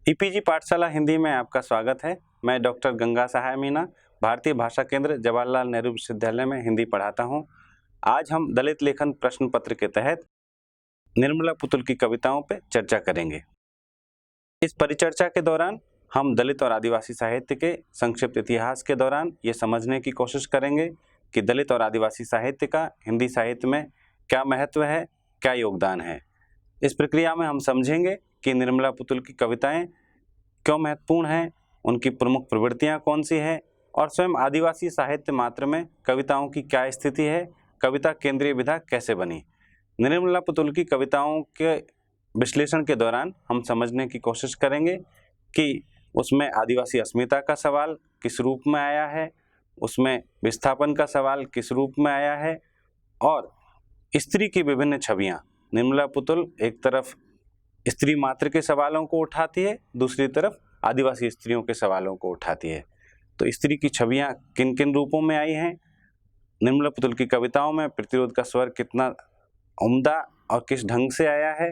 E-PG पाठशाला हिंदी में आपका स्वागत है। मैं डॉक्टर गंगा सहाय मीना, भारतीय भाषा केंद्र जवाहरलाल नेहरू विश्वविद्यालय में हिंदी पढ़ाता हूं। आज हम दलित लेखन प्रश्न पत्र के तहत निर्मला पुतुल की कविताओं पर चर्चा करेंगे। इस परिचर्चा के दौरान हम दलित और आदिवासी साहित्य के संक्षिप्त इतिहास के दौरान ये समझने की कोशिश करेंगे कि दलित और आदिवासी साहित्य का हिंदी साहित्य में क्या महत्व है, क्या योगदान है। इस प्रक्रिया में हम समझेंगे कि निर्मला पुतुल की कविताएं क्यों महत्वपूर्ण हैं, उनकी प्रमुख प्रवृत्तियां कौन सी है और स्वयं आदिवासी साहित्य मात्र में कविताओं की क्या स्थिति है, कविता केंद्रीय विधा कैसे बनी। निर्मला पुतुल की कविताओं के विश्लेषण के दौरान हम समझने की कोशिश करेंगे कि उसमें आदिवासी अस्मिता का सवाल किस रूप में आया है, उसमें विस्थापन का सवाल किस रूप में आया है और स्त्री की विभिन्न छवियां। निर्मला पुतुल एक तरफ स्त्री मात्र के सवालों को उठाती है, दूसरी तरफ आदिवासी स्त्रियों के सवालों को उठाती है। तो स्त्री की छवियां किन किन रूपों में आई हैं, निर्मला पुतुल की कविताओं में प्रतिरोध का स्वर कितना उम्दा और किस ढंग से आया है,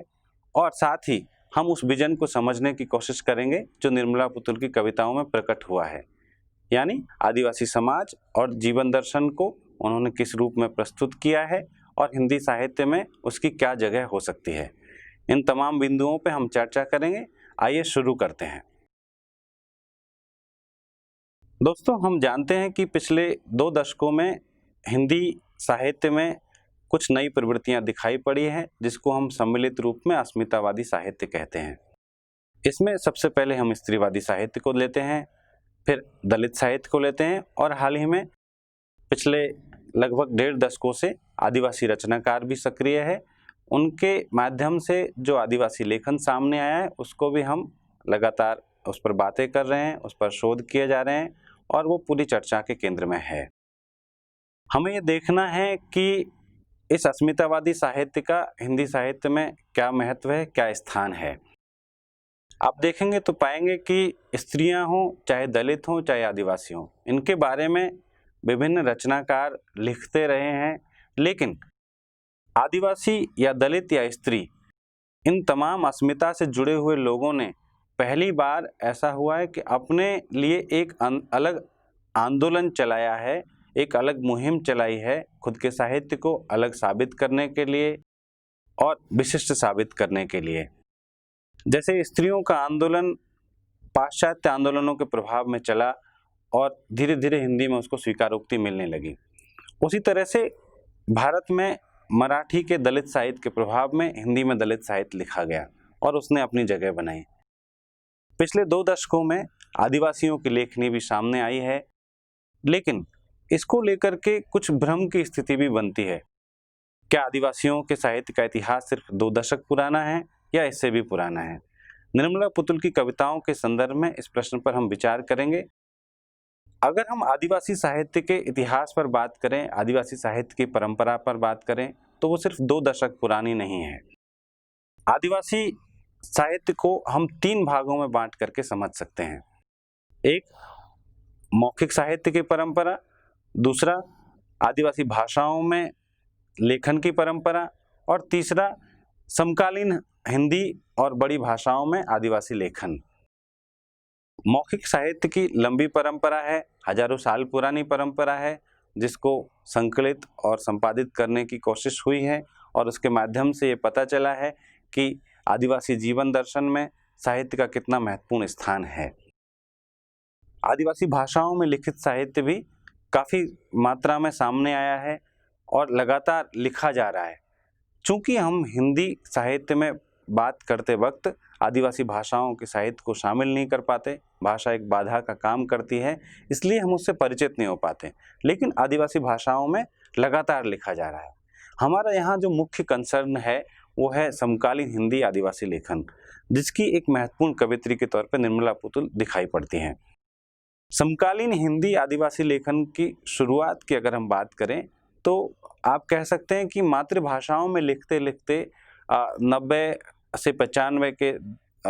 और साथ ही हम उस विजन को समझने की कोशिश करेंगे जो निर्मला पुतुल की कविताओं में प्रकट हुआ है, यानी आदिवासी समाज और जीवन दर्शन को उन्होंने किस रूप में प्रस्तुत किया है और हिंदी साहित्य में उसकी क्या जगह हो सकती है। इन तमाम बिंदुओं पे हम चर्चा करेंगे। आइए शुरू करते हैं। दोस्तों, हम जानते हैं कि पिछले 2 दशकों में हिंदी साहित्य में कुछ नई प्रवृत्तियां दिखाई पड़ी हैं, जिसको हम सम्मिलित रूप में अस्मितावादी साहित्य कहते हैं। इसमें सबसे पहले हम स्त्रीवादी साहित्य को लेते हैं, फिर दलित साहित्य को लेते हैं और हाल ही में पिछले लगभग 1.5 दशकों से आदिवासी रचनाकार भी सक्रिय है। उनके माध्यम से जो आदिवासी लेखन सामने आया है उसको भी हम लगातार उस पर बातें कर रहे हैं, उस पर शोध किए जा रहे हैं और वो पूरी चर्चा के केंद्र में है। हमें ये देखना है कि इस अस्मितावादी साहित्य का हिंदी साहित्य में क्या महत्व है, क्या स्थान है। आप देखेंगे तो पाएंगे कि स्त्रियां हों, चाहे दलित हों, चाहे आदिवासी हों, इनके बारे में विभिन्न रचनाकार लिखते रहे हैं, लेकिन आदिवासी या दलित या स्त्री, इन तमाम अस्मिता से जुड़े हुए लोगों ने पहली बार ऐसा हुआ है कि अपने लिए एक अलग आंदोलन चलाया है, एक अलग मुहिम चलाई है, खुद के साहित्य को अलग साबित करने के लिए और विशिष्ट साबित करने के लिए। जैसे स्त्रियों का आंदोलन पाश्चात्य आंदोलनों के प्रभाव में चला और धीरे धीरे हिंदी में उसको स्वीकारोक्ति मिलने लगी, उसी तरह से भारत में मराठी के दलित साहित्य के प्रभाव में हिंदी में दलित साहित्य लिखा गया और उसने अपनी जगह बनाई। पिछले 2 दशकों में आदिवासियों की लेखनी भी सामने आई है, लेकिन इसको लेकर के कुछ भ्रम की स्थिति भी बनती है। क्या आदिवासियों के साहित्य का इतिहास सिर्फ 2 दशक पुराना है या इससे भी पुराना है? निर्मला पुतुल की कविताओं के संदर्भ में इस प्रश्न पर हम विचार करेंगे। अगर हम आदिवासी साहित्य के इतिहास पर बात करें, आदिवासी साहित्य की परंपरा पर बात करें, तो वो सिर्फ 2 दशक पुरानी नहीं है। आदिवासी साहित्य को हम 3 भागों में बांट करके समझ सकते हैं। एक, मौखिक साहित्य की परंपरा, दूसरा आदिवासी भाषाओं में लेखन की परंपरा और तीसरा समकालीन हिंदी और बड़ी भाषाओं में आदिवासी लेखन। मौखिक साहित्य की लंबी परंपरा है, हजारों साल पुरानी परंपरा है, जिसको संकलित और संपादित करने की कोशिश हुई है और उसके माध्यम से ये पता चला है कि आदिवासी जीवन दर्शन में साहित्य का कितना महत्वपूर्ण स्थान है। आदिवासी भाषाओं में लिखित साहित्य भी काफ़ी मात्रा में सामने आया है और लगातार लिखा जा रहा है। चूँकि हम हिंदी साहित्य में बात करते वक्त आदिवासी भाषाओं के साहित्य को शामिल नहीं कर पाते, भाषा एक बाधा का काम करती है, इसलिए हम उससे परिचित नहीं हो पाते, लेकिन आदिवासी भाषाओं में लगातार लिखा जा रहा है। हमारा यहाँ जो मुख्य कंसर्न है वो है समकालीन हिंदी आदिवासी लेखन, जिसकी एक महत्वपूर्ण कवित्री के तौर पर निर्मला पुतुल दिखाई पड़ती हैं। समकालीन हिंदी आदिवासी लेखन की शुरुआत की अगर हम बात करें तो आप कह सकते हैं कि मातृभाषाओं में लिखते लिखते 90 से 95 के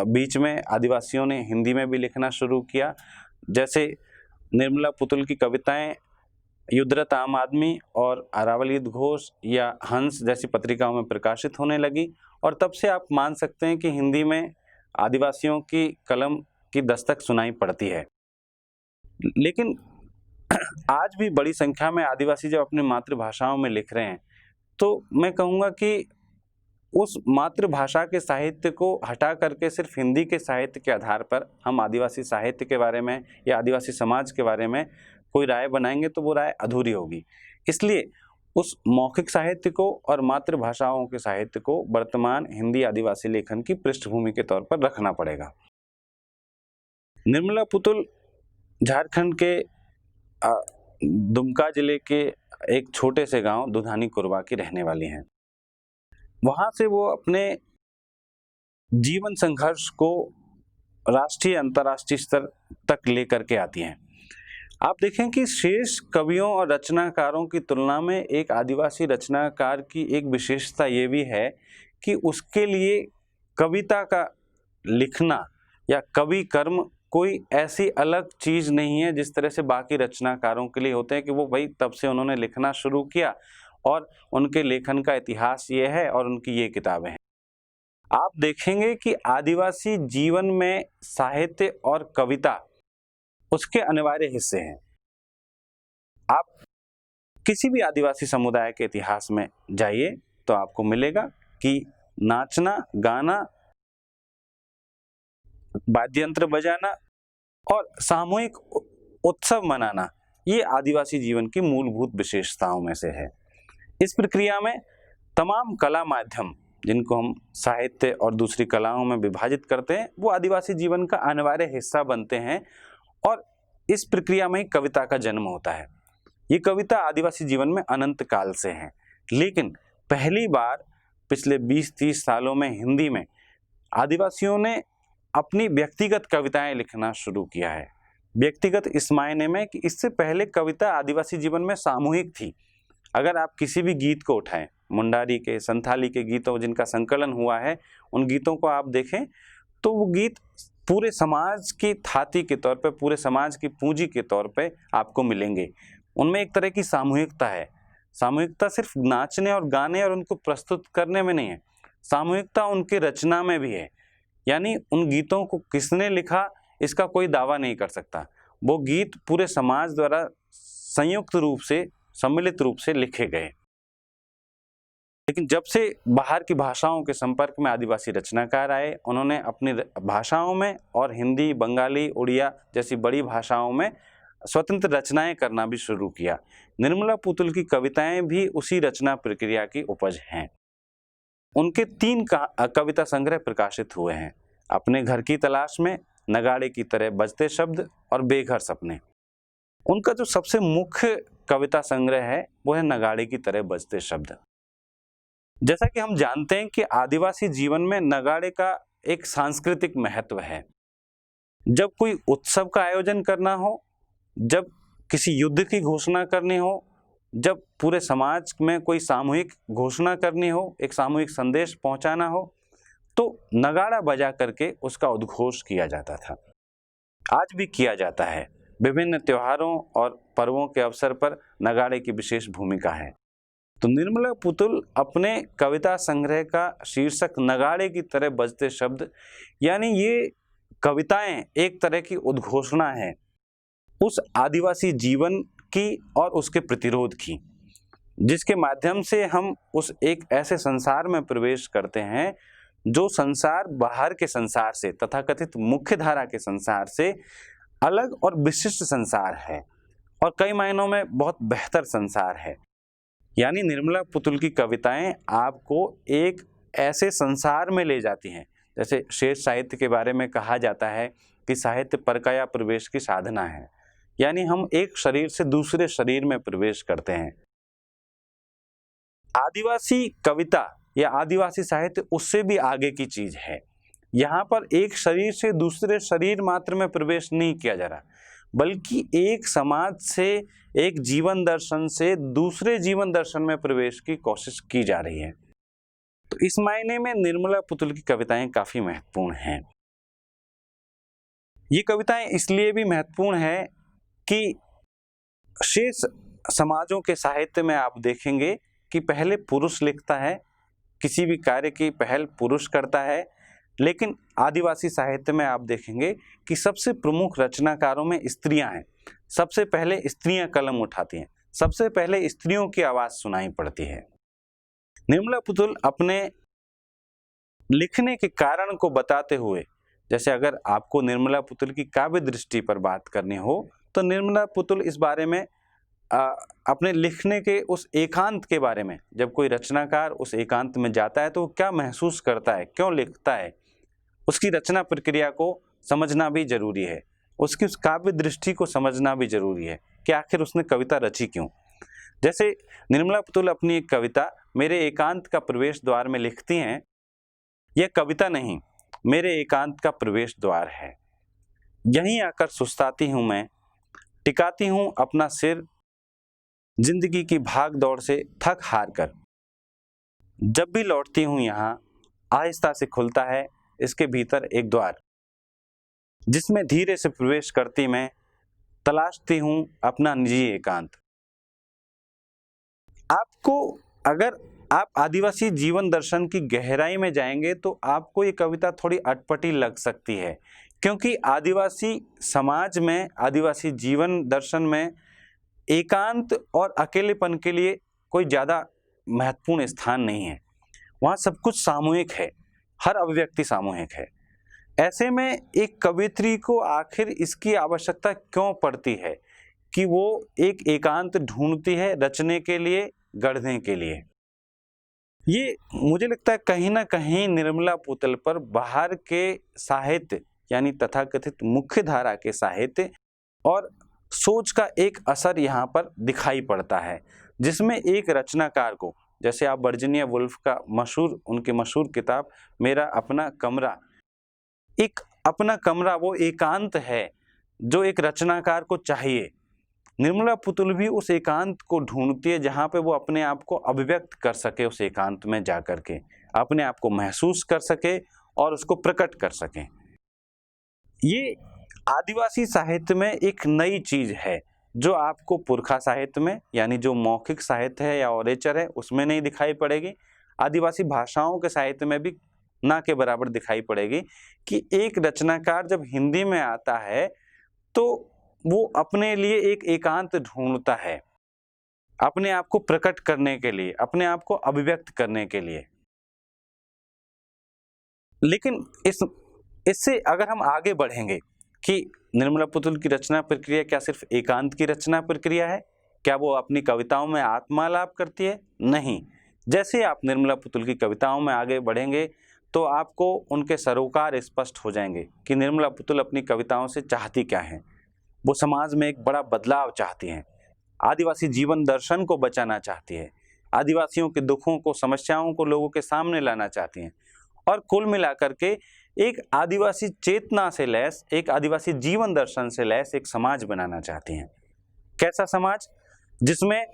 बीच में आदिवासियों ने हिंदी में भी लिखना शुरू किया। जैसे निर्मला पुतुल की कविताएं युद्धरत आम आदमी और अरावली घोष या हंस जैसी पत्रिकाओं में प्रकाशित होने लगी और तब से आप मान सकते हैं कि हिंदी में आदिवासियों की कलम की दस्तक सुनाई पड़ती है। लेकिन आज भी बड़ी संख्या में आदिवासी जब अपनी मातृभाषाओं में लिख रहे हैं, तो मैं कहूँगा कि उस मातृभाषा के साहित्य को हटा करके सिर्फ हिंदी के साहित्य के आधार पर हम आदिवासी साहित्य के बारे में या आदिवासी समाज के बारे में कोई राय बनाएंगे तो वो राय अधूरी होगी। इसलिए उस मौखिक साहित्य को और मातृभाषाओं के साहित्य को वर्तमान हिंदी आदिवासी लेखन की पृष्ठभूमि के तौर पर रखना पड़ेगा। निर्मला पुतुल झारखंड के दुमका जिले के एक छोटे से गांव दुधानी कुरवा की रहने वाली हैं। वहां से वो अपने जीवन संघर्ष को राष्ट्रीय अंतर्राष्ट्रीय स्तर तक लेकर के आती हैं। आप देखें कि शेष कवियों और रचनाकारों की तुलना में एक आदिवासी रचनाकार की एक विशेषता ये भी है कि उसके लिए कविता का लिखना या कवि कर्म कोई ऐसी अलग चीज नहीं है जिस तरह से बाकी रचनाकारों के लिए होते हैं कि वो भाई तब से उन्होंने लिखना शुरू किया और उनके लेखन का इतिहास ये है और उनकी ये किताबें हैं। आप देखेंगे कि आदिवासी जीवन में साहित्य और कविता उसके अनिवार्य हिस्से हैं। आप किसी भी आदिवासी समुदाय के इतिहास में जाइए तो आपको मिलेगा कि नाचना, गाना, वाद्य यंत्र बजाना और सामूहिक उत्सव मनाना ये आदिवासी जीवन की मूलभूत विशेषताओं में से है। इस प्रक्रिया में तमाम कला माध्यम जिनको हम साहित्य और दूसरी कलाओं में विभाजित करते हैं वो आदिवासी जीवन का अनिवार्य हिस्सा बनते हैं और इस प्रक्रिया में ही कविता का जन्म होता है। ये कविता आदिवासी जीवन में अनंत काल से है, लेकिन पहली बार पिछले 20-30 सालों में हिंदी में आदिवासियों ने अपनी व्यक्तिगत कविताएं लिखना शुरू किया है। व्यक्तिगत इस मायने में कि इससे पहले कविता आदिवासी जीवन में सामूहिक थी। अगर आप किसी भी गीत को उठाएं, मुंडारी के, संथाली के गीतों जिनका संकलन हुआ है, उन गीतों को आप देखें तो वो गीत पूरे समाज की थाती के तौर पे, पूरे समाज की पूंजी के तौर पे आपको मिलेंगे। उनमें एक तरह की सामूहिकता है। सामूहिकता सिर्फ नाचने और गाने और उनको प्रस्तुत करने में नहीं है, सामूहिकता उनकी रचना में भी है। यानी उन गीतों को किसने लिखा इसका कोई दावा नहीं कर सकता। वो गीत पूरे समाज द्वारा संयुक्त रूप से, सम्मिलित रूप से लिखे गए। लेकिन जब से बाहर की भाषाओं के संपर्क में आदिवासी रचनाकार आए, उन्होंने अपनी भाषाओं में और हिंदी, बंगाली, उड़िया जैसी बड़ी भाषाओं में स्वतंत्र रचनाएं करना भी शुरू किया। निर्मला पुतुल की कविताएं भी उसी रचना प्रक्रिया की उपज हैं। उनके 3 कविता संग्रह प्रकाशित हुए हैं, अपने घर की तलाश में, नगाड़े की तरह बजते शब्द और बेघर सपने। उनका जो सबसे मुख्य कविता संग्रह है वो है नगाड़े की तरह बजते शब्द। जैसा कि हम जानते हैं कि आदिवासी जीवन में नगाड़े का एक सांस्कृतिक महत्व है। जब कोई उत्सव का आयोजन करना हो, जब किसी युद्ध की घोषणा करनी हो, जब पूरे समाज में कोई सामूहिक घोषणा करनी हो, एक सामूहिक संदेश पहुंचाना हो, तो नगाड़ा बजा करके उसका उद्घोष किया जाता था। आज भी किया जाता है। विभिन्न त्योहारों और पर्वों के अवसर पर नगाड़े की विशेष भूमिका है। तो निर्मला पुतुल अपने कविता संग्रह का शीर्षक नगाड़े की तरह बजते शब्द, यानी ये कविताएं एक तरह की उद्घोषणा है उस आदिवासी जीवन की और उसके प्रतिरोध की, जिसके माध्यम से हम उस एक ऐसे संसार में प्रवेश करते हैं जो संसार बाहर के संसार से, तथाकथित मुख्य धारा के संसार से अलग और विशिष्ट संसार है और कई मायनों में बहुत बेहतर संसार है। यानी निर्मला पुतुल की कविताएं आपको एक ऐसे संसार में ले जाती हैं, जैसे शेष साहित्य के बारे में कहा जाता है कि साहित्य परकाया प्रवेश की साधना है। यानी हम एक शरीर से दूसरे शरीर में प्रवेश करते हैं। आदिवासी कविता या आदिवासी साहित्य उससे भी आगे की चीज है। यहाँ पर एक शरीर से दूसरे शरीर मात्र में प्रवेश नहीं किया जा रहा, बल्कि एक समाज से, एक जीवन दर्शन से दूसरे जीवन दर्शन में प्रवेश की कोशिश की जा रही है। तो इस मायने में निर्मला पुतुल की कविताएं काफी महत्वपूर्ण हैं। ये कविताएं इसलिए भी महत्वपूर्ण है कि शेष समाजों के साहित्य में आप देखेंगे कि पहले पुरुष लिखता है, किसी भी कार्य की पहल पुरुष करता है, लेकिन आदिवासी साहित्य में आप देखेंगे कि सबसे प्रमुख रचनाकारों में स्त्रियां हैं। सबसे पहले स्त्रियां कलम उठाती हैं, सबसे पहले स्त्रियों की आवाज सुनाई पड़ती है। निर्मला पुतुल अपने लिखने के कारण को बताते हुए, जैसे अगर आपको निर्मला पुतुल की काव्य दृष्टि पर बात करनी हो तो निर्मला पुतुल इस बारे में अपने लिखने के उस एकांत के बारे में, जब कोई रचनाकार उस एकांत में जाता है तो वो क्या महसूस करता है, क्यों लिखता है, उसकी रचना प्रक्रिया को समझना भी जरूरी है, उसकी उस काव्य दृष्टि को समझना भी जरूरी है कि आखिर उसने कविता रची क्यों। जैसे निर्मला पुतुल अपनी एक कविता मेरे एकांत का प्रवेश द्वार में लिखती हैं, यह कविता नहीं, मेरे एकांत का प्रवेश द्वार है। यहीं आकर सुस्ताती हूं मैं, टिकाती हूं अपना सिर जिंदगी की भाग दौड़ से थक हार कर। जब भी लौटती हूं यहाँ आहिस्ता से खुलता है इसके भीतर एक द्वार, जिसमें धीरे से प्रवेश करती मैं तलाशती हूं अपना निजी एकांत। आपको अगर आप आदिवासी जीवन दर्शन की गहराई में जाएंगे तो आपको ये कविता थोड़ी अटपटी लग सकती है, क्योंकि आदिवासी समाज में, आदिवासी जीवन दर्शन में एकांत और अकेलेपन के लिए कोई ज़्यादा महत्वपूर्ण स्थान नहीं है। वहाँ सब कुछ सामूहिक है, हर अभिव्यक्ति सामूहिक है। ऐसे में एक कवियत्री को आखिर इसकी आवश्यकता क्यों पड़ती है कि वो एक एकांत ढूंढती है रचने के लिए, गढ़ने के लिए। ये मुझे लगता है कहीं ना कहीं निर्मला पुतुल पर बाहर के साहित्य यानी तथाकथित मुख्य धारा के साहित्य और सोच का एक असर यहाँ पर दिखाई पड़ता है, जिसमें एक रचनाकार को, जैसे आप वर्जीनिया वुल्फ का उनकी मशहूर किताब मेरा अपना कमरा, एक अपना कमरा वो एकांत है जो एक रचनाकार को चाहिए। निर्मला पुतुल भी उस एकांत को ढूंढती है जहाँ पे वो अपने आप को अभिव्यक्त कर सके, उस एकांत में जा कर के अपने आप को महसूस कर सके और उसको प्रकट कर सके। ये आदिवासी साहित्य में एक नई चीज है जो आपको पुरखा साहित्य में, यानी जो मौखिक साहित्य है या ओरेचर है, उसमें नहीं दिखाई पड़ेगी। आदिवासी भाषाओं के साहित्य में भी ना के बराबर दिखाई पड़ेगी कि एक रचनाकार जब हिंदी में आता है तो वो अपने लिए एक एकांत ढूंढता है, अपने आप को प्रकट करने के लिए, अपने आप को अभिव्यक्त करने के लिए। लेकिन इससे अगर हम आगे बढ़ेंगे कि निर्मला पुतुल की रचना प्रक्रिया क्या सिर्फ एकांत की रचना प्रक्रिया है, क्या वो अपनी कविताओं में आत्मालाप करती है? नहीं। जैसे आप निर्मला पुतुल की कविताओं में आगे बढ़ेंगे तो आपको उनके सरोकार स्पष्ट हो जाएंगे कि निर्मला पुतुल अपनी कविताओं से चाहती क्या है। वो समाज में एक बड़ा बदलाव चाहती हैं, आदिवासी जीवन दर्शन को बचाना चाहती है, आदिवासियों के दुखों को, समस्याओं को लोगों के सामने लाना चाहती हैं और कुल मिलाकर के एक आदिवासी चेतना से लैस, एक आदिवासी जीवन दर्शन से लैस एक समाज बनाना चाहती हैं। कैसा समाज? जिसमें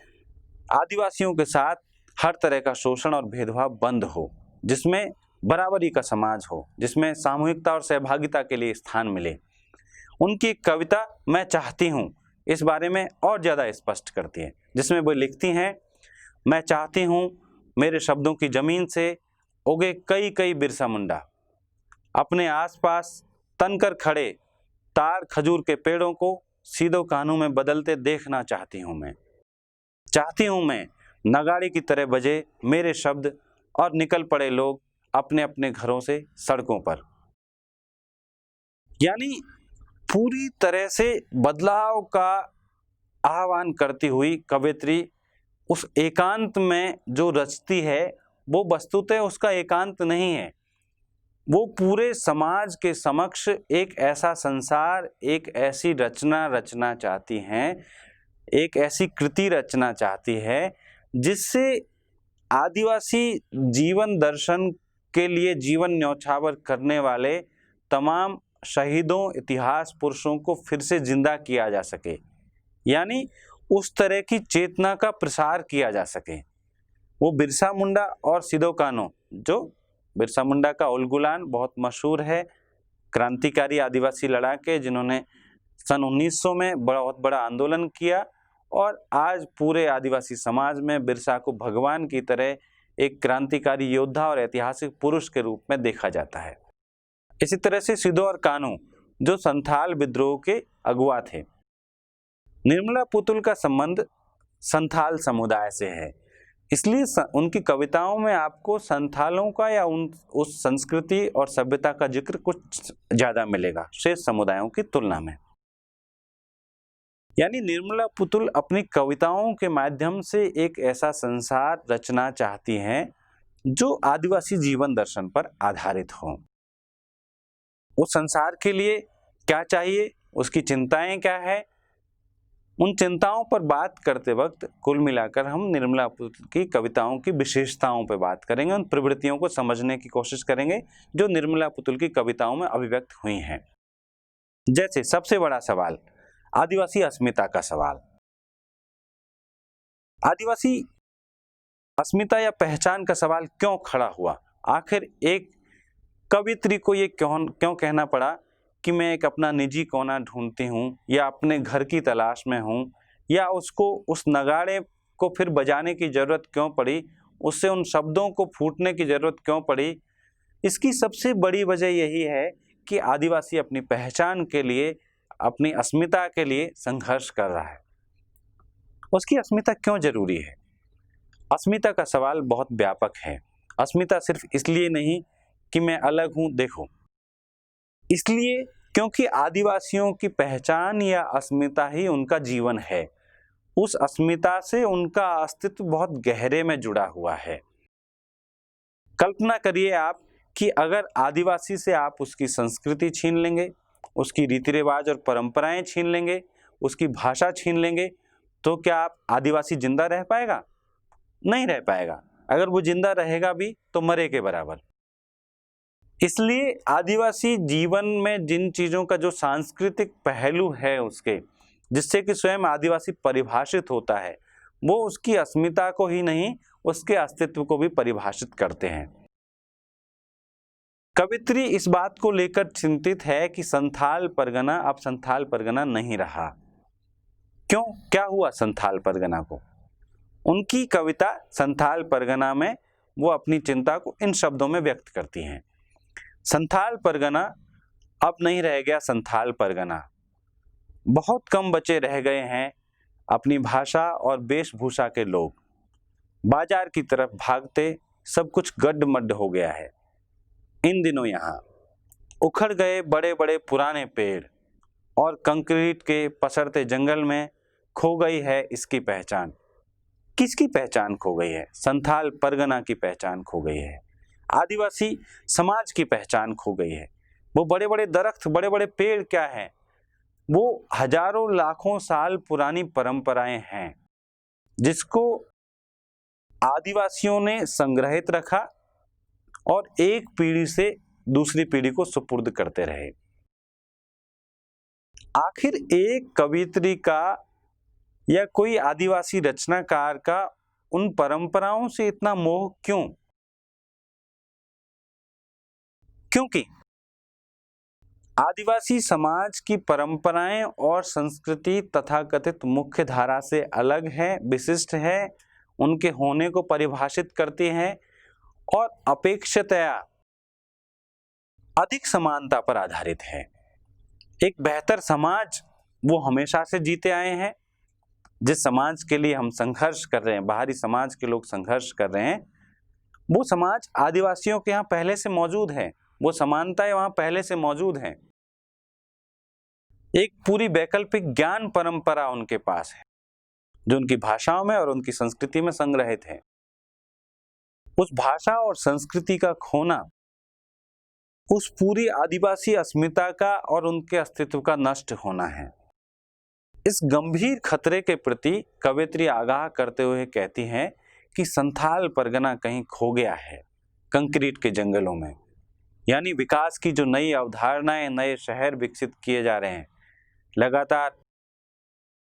आदिवासियों के साथ हर तरह का शोषण और भेदभाव बंद हो, जिसमें बराबरी का समाज हो, जिसमें सामूहिकता और सहभागिता के लिए स्थान मिले। उनकी एक कविता मैं चाहती हूँ इस बारे में और ज़्यादा स्पष्ट करती है, जिसमें वो लिखती हैं, मैं चाहती हूँ मेरे शब्दों की जमीन से उगे कई कई बिरसा मुंडा, अपने आसपास तनकर खड़े ताड़ खजूर के पेड़ों को सीधो कानों में बदलते देखना चाहती हूँ मैं। चाहती हूँ मैं नगाड़े की तरह बजे मेरे शब्द और निकल पड़े लोग अपने अपने घरों से सड़कों पर। यानी पूरी तरह से बदलाव का आह्वान करती हुई कवियत्री उस एकांत में जो रचती है वो वस्तुतः उसका एकांत नहीं है, वो पूरे समाज के समक्ष एक ऐसा संसार, एक ऐसी रचना रचना चाहती हैं, एक ऐसी कृति रचना चाहती है जिससे आदिवासी जीवन दर्शन के लिए जीवन न्यौछावर करने वाले तमाम शहीदों, इतिहास पुरुषों को फिर से जिंदा किया जा सके, यानी उस तरह की चेतना का प्रसार किया जा सके। वो बिरसा मुंडा और सिदो कान्हू, जो बिरसा मुंडा का उलगुलान बहुत मशहूर है, क्रांतिकारी आदिवासी लड़ाके जिन्होंने सन 1900 में बहुत बड़ा आंदोलन किया और आज पूरे आदिवासी समाज में बिरसा को भगवान की तरह एक क्रांतिकारी योद्धा और ऐतिहासिक पुरुष के रूप में देखा जाता है। इसी तरह से सिदो और कान्हू जो संथाल विद्रोह के अगुआ थे। निर्मला पुतुल का संबंध संथाल समुदाय से है, इसलिए उनकी कविताओं में आपको संथालों का या उस संस्कृति और सभ्यता का जिक्र कुछ ज्यादा मिलेगा शेष समुदायों की तुलना में। यानी निर्मला पुतुल अपनी कविताओं के माध्यम से एक ऐसा संसार रचना चाहती हैं जो आदिवासी जीवन दर्शन पर आधारित हो। उस संसार के लिए क्या चाहिए, उसकी चिंताएं क्या है, उन चिंताओं पर बात करते वक्त कुल मिलाकर हम निर्मला पुतुल की कविताओं की विशेषताओं पर बात करेंगे, उन प्रवृत्तियों को समझने की कोशिश करेंगे जो निर्मला पुतुल की कविताओं में अभिव्यक्त हुई हैं। जैसे सबसे बड़ा सवाल, आदिवासी अस्मिता का सवाल। आदिवासी अस्मिता या पहचान का सवाल क्यों खड़ा हुआ? आखिर एक कवित्री को ये क्यों कहना पड़ा कि मैं एक अपना निजी कोना ढूंढती हूँ या अपने घर की तलाश में हूँ, या उसको उस नगाड़े को फिर बजाने की जरूरत क्यों पड़ी, उससे उन शब्दों को फूटने की जरूरत क्यों पड़ी? इसकी सबसे बड़ी वजह यही है कि आदिवासी अपनी पहचान के लिए, अपनी अस्मिता के लिए संघर्ष कर रहा है। उसकी अस्मिता क्यों जरूरी है? अस्मिता का सवाल बहुत व्यापक है। अस्मिता सिर्फ इसलिए नहीं कि मैं अलग हूं, देखो, इसलिए क्योंकि आदिवासियों की पहचान या अस्मिता ही उनका जीवन है। उस अस्मिता से उनका अस्तित्व बहुत गहरे में जुड़ा हुआ है। कल्पना करिए आप कि अगर आदिवासी से आप उसकी संस्कृति छीन लेंगे, उसकी रीति रिवाज और परंपराएं छीन लेंगे, उसकी भाषा छीन लेंगे, तो क्या आप आदिवासी जिंदा रह पाएगा? नहीं रह पाएगा। अगर वो जिंदा रहेगा भी तो मरे के बराबर। इसलिए आदिवासी जीवन में जिन चीजों का जो सांस्कृतिक पहलू है उसके, जिससे कि स्वयं आदिवासी परिभाषित होता है, वो उसकी अस्मिता को ही नहीं, उसके अस्तित्व को भी परिभाषित करते हैं। कवित्री इस बात को लेकर चिंतित है कि संथाल परगना अब संथाल परगना नहीं रहा। क्यों? क्या हुआ संथाल परगना को? उनकी कविता संथाल परगना में वो अपनी चिंता को इन शब्दों में व्यक्त करती हैं। संथाल परगना अब नहीं रह गया, संथाल परगना बहुत कम बचे रह गए हैं अपनी भाषा और वेशभूषा के लोग। बाजार की तरफ भागते सब कुछ गड्ढ-मड्ढ हो गया है। इन दिनों यहाँ उखड़ गए बड़े बड़े पुराने पेड़ और कंक्रीट के पसरते जंगल में खो गई है इसकी पहचान। किसकी पहचान खो गई है? संथाल परगना की पहचान खो गई है। आदिवासी समाज की पहचान खो गई है। वो बड़े बड़े दरख्त, बड़े बड़े पेड़ क्या हैं? वो हजारों लाखों साल पुरानी परंपराएं हैं जिसको आदिवासियों ने संग्रहित रखा और एक पीढ़ी से दूसरी पीढ़ी को सुपुर्द करते रहे। आखिर एक कवित्री का या कोई आदिवासी रचनाकार का उन परंपराओं से इतना मोह क्यों? क्योंकि आदिवासी समाज की परंपराएं और संस्कृति तथाकथित मुख्य धारा से अलग है, विशिष्ट है, उनके होने को परिभाषित करती हैं और अपेक्षितया अधिक समानता पर आधारित है। एक बेहतर समाज वो हमेशा से जीते आए हैं। जिस समाज के लिए हम संघर्ष कर रहे हैं, बाहरी समाज के लोग संघर्ष कर रहे हैं, वो समाज आदिवासियों के यहाँ पहले से मौजूद है। वो समानताएं वहां पहले से मौजूद हैं। एक पूरी वैकल्पिक ज्ञान परंपरा उनके पास है जो उनकी भाषाओं में और उनकी संस्कृति में संग्रहित है। उस भाषा और संस्कृति का खोना उस पूरी आदिवासी अस्मिता का और उनके अस्तित्व का नष्ट होना है। इस गंभीर खतरे के प्रति कवित्री आगाह करते हुए कहती हैं कि संथाल परगना कहीं खो गया है कंक्रीट के जंगलों में। यानी विकास की जो नई अवधारणाएं, नए शहर विकसित किए जा रहे हैं, लगातार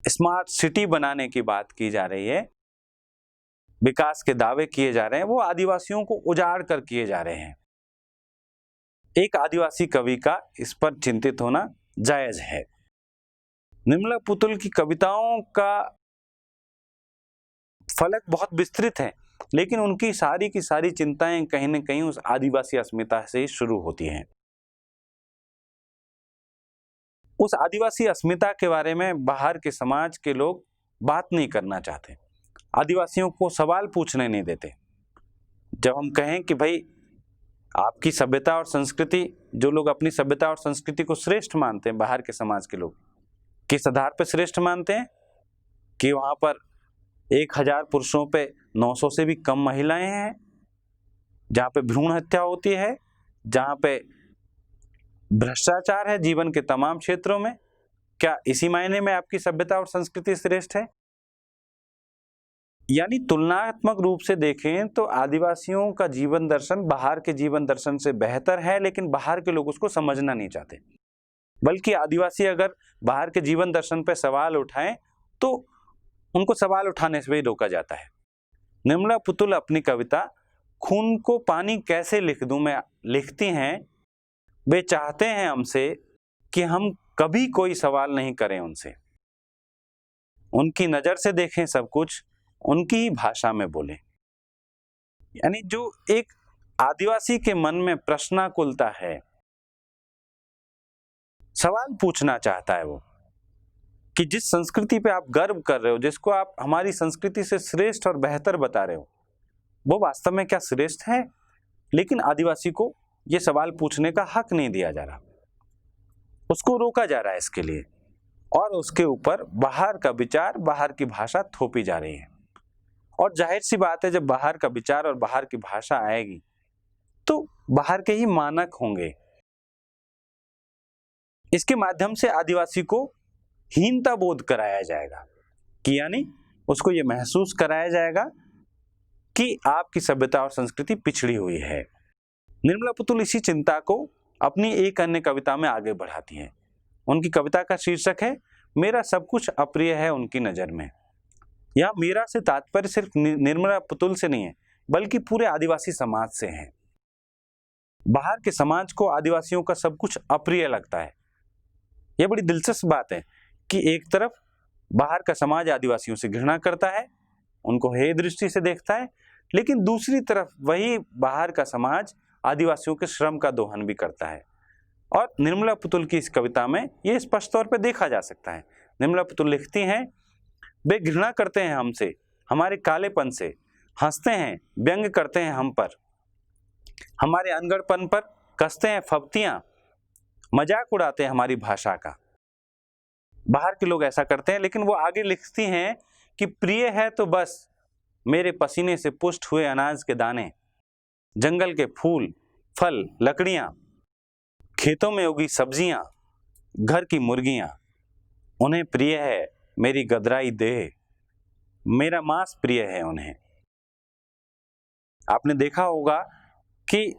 स्मार्ट सिटी बनाने की बात की जा रही है, विकास के दावे किए जा रहे हैं, वो आदिवासियों को उजाड़ कर किए जा रहे हैं। एक आदिवासी कवि का इस पर चिंतित होना जायज है। निर्मला पुतुल की कविताओं का फलक बहुत विस्तृत है, लेकिन उनकी सारी की सारी चिंताएं कहीं न कहीं उस आदिवासी अस्मिता से ही शुरू होती हैं। उस आदिवासी अस्मिता के बारे में बाहर के समाज के लोग बात नहीं करना चाहते, आदिवासियों को सवाल पूछने नहीं देते। जब हम कहें कि भाई आपकी सभ्यता और संस्कृति, जो लोग अपनी सभ्यता और संस्कृति को श्रेष्ठ मानते हैं, बाहर के समाज के लोग किस आधार पर श्रेष्ठ मानते हैं कि वहां पर 1000 पुरुषों पे 900 से भी कम महिलाएं हैं, जहां पे भ्रूण हत्या होती है, जहां पे भ्रष्टाचार है जीवन के तमाम क्षेत्रों में। क्या इसी मायने में आपकी सभ्यता और संस्कृति श्रेष्ठ है? यानी तुलनात्मक रूप से देखें तो आदिवासियों का जीवन दर्शन बाहर के जीवन दर्शन से बेहतर है, लेकिन बाहर के लोग उसको समझना नहीं चाहते। बल्कि आदिवासी अगर बाहर के जीवन दर्शन पर सवाल उठाएं तो उनको सवाल उठाने से भी रोका जाता है। निर्मला पुतुल अपनी कविता खून को पानी कैसे लिख दूं में लिखती हैं, वे चाहते हैं हमसे कि हम कभी कोई सवाल नहीं करें उनसे, उनकी नजर से देखें सब कुछ, उनकी ही भाषा में बोलें। यानी जो एक आदिवासी के मन में प्रश्नाकुलता है, सवाल पूछना चाहता है वो, कि जिस संस्कृति पे आप गर्व कर रहे हो, जिसको आप हमारी संस्कृति से श्रेष्ठ और बेहतर बता रहे हो, वो वास्तव में क्या श्रेष्ठ है? लेकिन आदिवासी को ये सवाल पूछने का हक नहीं दिया जा रहा, उसको रोका जा रहा है इसके लिए, और उसके ऊपर बाहर का विचार, बाहर की भाषा थोपी जा रही है। और जाहिर सी बात है, जब बाहर का विचार और बाहर की भाषा आएगी तो बाहर के ही मानक होंगे। इसके माध्यम से आदिवासी को हीनता बोध कराया जाएगा, कि यानी उसको ये महसूस कराया जाएगा कि आपकी सभ्यता और संस्कृति पिछड़ी हुई है। निर्मला पुतुल इसी चिंता को अपनी एक अन्य कविता में आगे बढ़ाती हैं। उनकी कविता का शीर्षक है मेरा सब कुछ अप्रिय है उनकी नजर में। यह मेरा से तात्पर्य सिर्फ निर्मला पुतुल से नहीं है, बल्कि पूरे आदिवासी समाज से है। बाहर के समाज को आदिवासियों का सब कुछ अप्रिय लगता है। यह बड़ी दिलचस्प बात है कि एक तरफ बाहर का समाज आदिवासियों से घृणा करता है, उनको हेय दृष्टि से देखता है, लेकिन दूसरी तरफ वही बाहर का समाज आदिवासियों के श्रम का दोहन भी करता है। और निर्मला पुतुल की इस कविता में यह स्पष्ट तौर पर देखा जा सकता है। निर्मला पुतुल लिखती हैं, वे घृणा करते हैं हमसे, हमारे कालेपन से, हंसते हैं, व्यंग करते हैं हम पर, हमारे अनगढ़पन पर कसते हैं फब्तियां, मजाक उड़ाते हैं हमारी भाषा का। बाहर के लोग ऐसा करते हैं, लेकिन वो आगे लिखती हैं कि प्रिय है तो बस मेरे पसीने से पुष्ट हुए अनाज के दाने, जंगल के फूल, फल, लकड़ियां, खेतों में उगी सब्जियां, घर की मुर्गियां। उन्हें प्रिय है मेरी गदराई देह, मेरा मांस प्रिय है उन्हें। आपने देखा होगा कि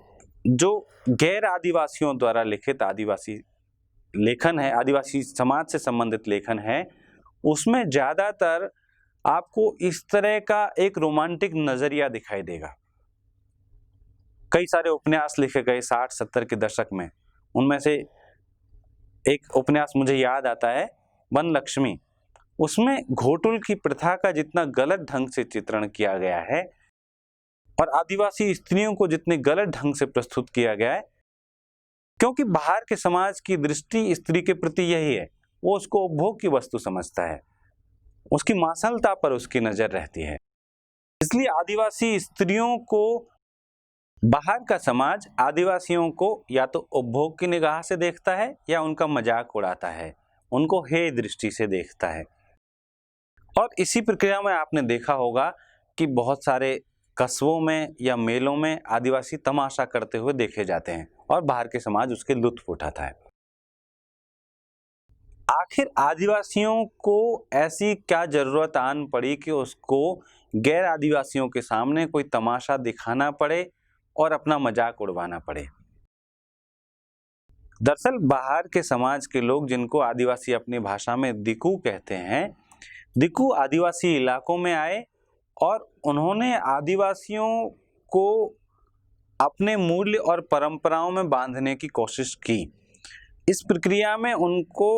जो गैर आदिवासियों द्वारा लिखित आदिवासी लेखन है, आदिवासी समाज से संबंधित लेखन है, उसमें ज्यादातर आपको इस तरह का एक रोमांटिक नजरिया दिखाई देगा। कई सारे उपन्यास लिखे गए 60-70 के दशक में, उनमें से एक उपन्यास मुझे याद आता है, वन लक्ष्मी। उसमें घोटुल की प्रथा का जितना गलत ढंग से चित्रण किया गया है और आदिवासी स्त्रियों को जितने गलत ढंग से प्रस्तुत किया गया है, क्योंकि बाहर के समाज की दृष्टि स्त्री के प्रति यही है, वो उसको उपभोग की वस्तु समझता है, उसकी मांसलता पर उसकी नजर रहती है। इसलिए आदिवासी स्त्रियों को बाहर का समाज आदिवासियों को या तो उपभोग की निगाह से देखता है या उनका मजाक उड़ाता है, उनको हेय दृष्टि से देखता है। और इसी प्रक्रिया में आपने देखा होगा कि बहुत सारे कस्बों में या मेलों में आदिवासी तमाशा करते हुए देखे जाते हैं और बाहर के समाज उसके लुत्फ उठाता है। आखिर आदिवासियों को ऐसी क्या जरूरत आन पड़ी कि उसको गैर आदिवासियों के सामने कोई तमाशा दिखाना पड़े और अपना मजाक उड़वाना पड़े? दरअसल बाहर के समाज के लोग, जिनको आदिवासी अपनी भाषा में दिकू कहते हैं, दिकू आदिवासी इलाकों में आए और उन्होंने आदिवासियों को अपने मूल्य और परंपराओं में बांधने की कोशिश की। इस प्रक्रिया में उनको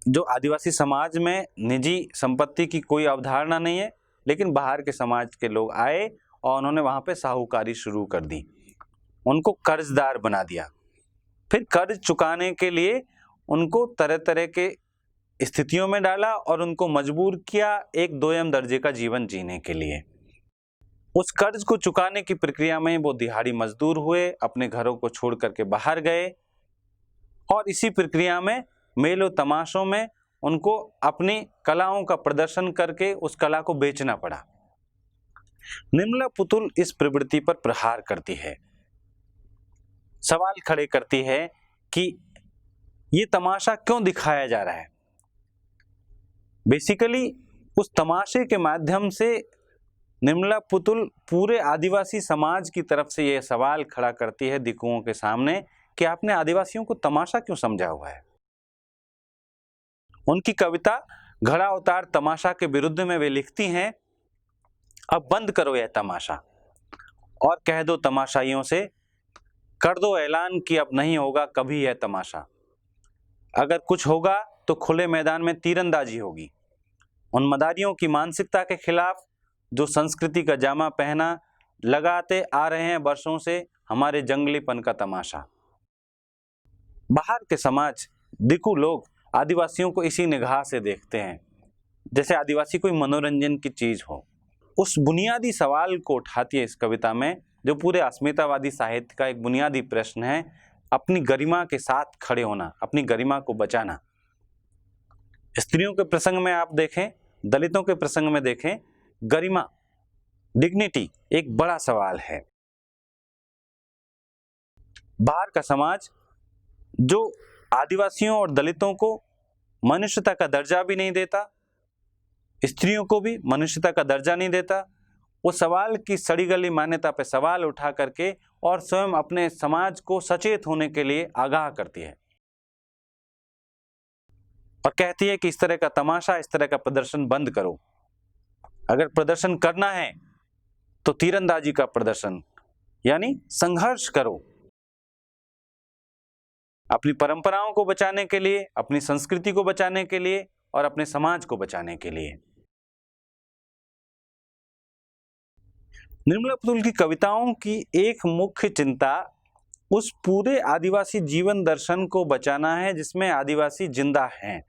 जो आदिवासी समाज में निजी संपत्ति की कोई अवधारणा नहीं है, लेकिन बाहर के समाज के लोग आए और उन्होंने वहां पे साहूकारी शुरू कर दी, उनको कर्जदार बना दिया। फिर कर्ज चुकाने के लिए उनको तरह तरह के स्थितियों में डाला और उनको मजबूर किया एक दोयम दर्जे का जीवन जीने के लिए। उस कर्ज को चुकाने की प्रक्रिया में वो दिहाड़ी मजदूर हुए, अपने घरों को छोड़ करके बाहर गए और इसी प्रक्रिया में मेलों तमाशों में उनको अपनी कलाओं का प्रदर्शन करके उस कला को बेचना पड़ा। निर्मला पुतुल इस प्रवृत्ति पर प्रहार करती है, सवाल खड़े करती है कि ये तमाशा क्यों दिखाया जा रहा है। बेसिकली उस तमाशे के माध्यम से निर्मला पुतुल पूरे आदिवासी समाज की तरफ से यह सवाल खड़ा करती है दिकुओं के सामने कि आपने आदिवासियों को तमाशा क्यों समझा हुआ है। उनकी कविता घड़ा उतार तमाशा के विरुद्ध में वे लिखती हैं, अब बंद करो यह तमाशा और कह दो तमाशाइयों से, कर दो ऐलान कि अब नहीं होगा कभी यह तमाशा। अगर कुछ होगा तो खुले मैदान में तीरंदाजी होगी। उन मदारियों की मानसिकता के खिलाफ जो संस्कृति का जामा पहना लगाते आ रहे हैं वर्षों से हमारे जंगलीपन का तमाशा। बाहर के समाज, दिकू लोग आदिवासियों को इसी निगाह से देखते हैं जैसे आदिवासी कोई मनोरंजन की चीज हो। उस बुनियादी सवाल को उठाती है इस कविता में, जो पूरे अस्मितावादी साहित्य का एक बुनियादी प्रश्न है, अपनी गरिमा के साथ खड़े होना, अपनी गरिमा को बचाना। स्त्रियों के प्रसंग में आप देखें, दलितों के प्रसंग में देखें, गरिमा, डिग्निटी एक बड़ा सवाल है। बाहर का समाज जो आदिवासियों और दलितों को मनुष्यता का दर्जा भी नहीं देता, स्त्रियों को भी मनुष्यता का दर्जा नहीं देता, वो सवाल की सड़ी गली मान्यता पे सवाल उठा करके और स्वयं अपने समाज को सचेत होने के लिए आगाह करती है और कहती है कि इस तरह का तमाशा, इस तरह का प्रदर्शन बंद करो। अगर प्रदर्शन करना है तो तीरंदाजी का प्रदर्शन यानी संघर्ष करो, अपनी परंपराओं को बचाने के लिए, अपनी संस्कृति को बचाने के लिए और अपने समाज को बचाने के लिए। निर्मला पुतुल की कविताओं की एक मुख्य चिंता उस पूरे आदिवासी जीवन दर्शन को बचाना है जिसमें आदिवासी जिंदा हैं।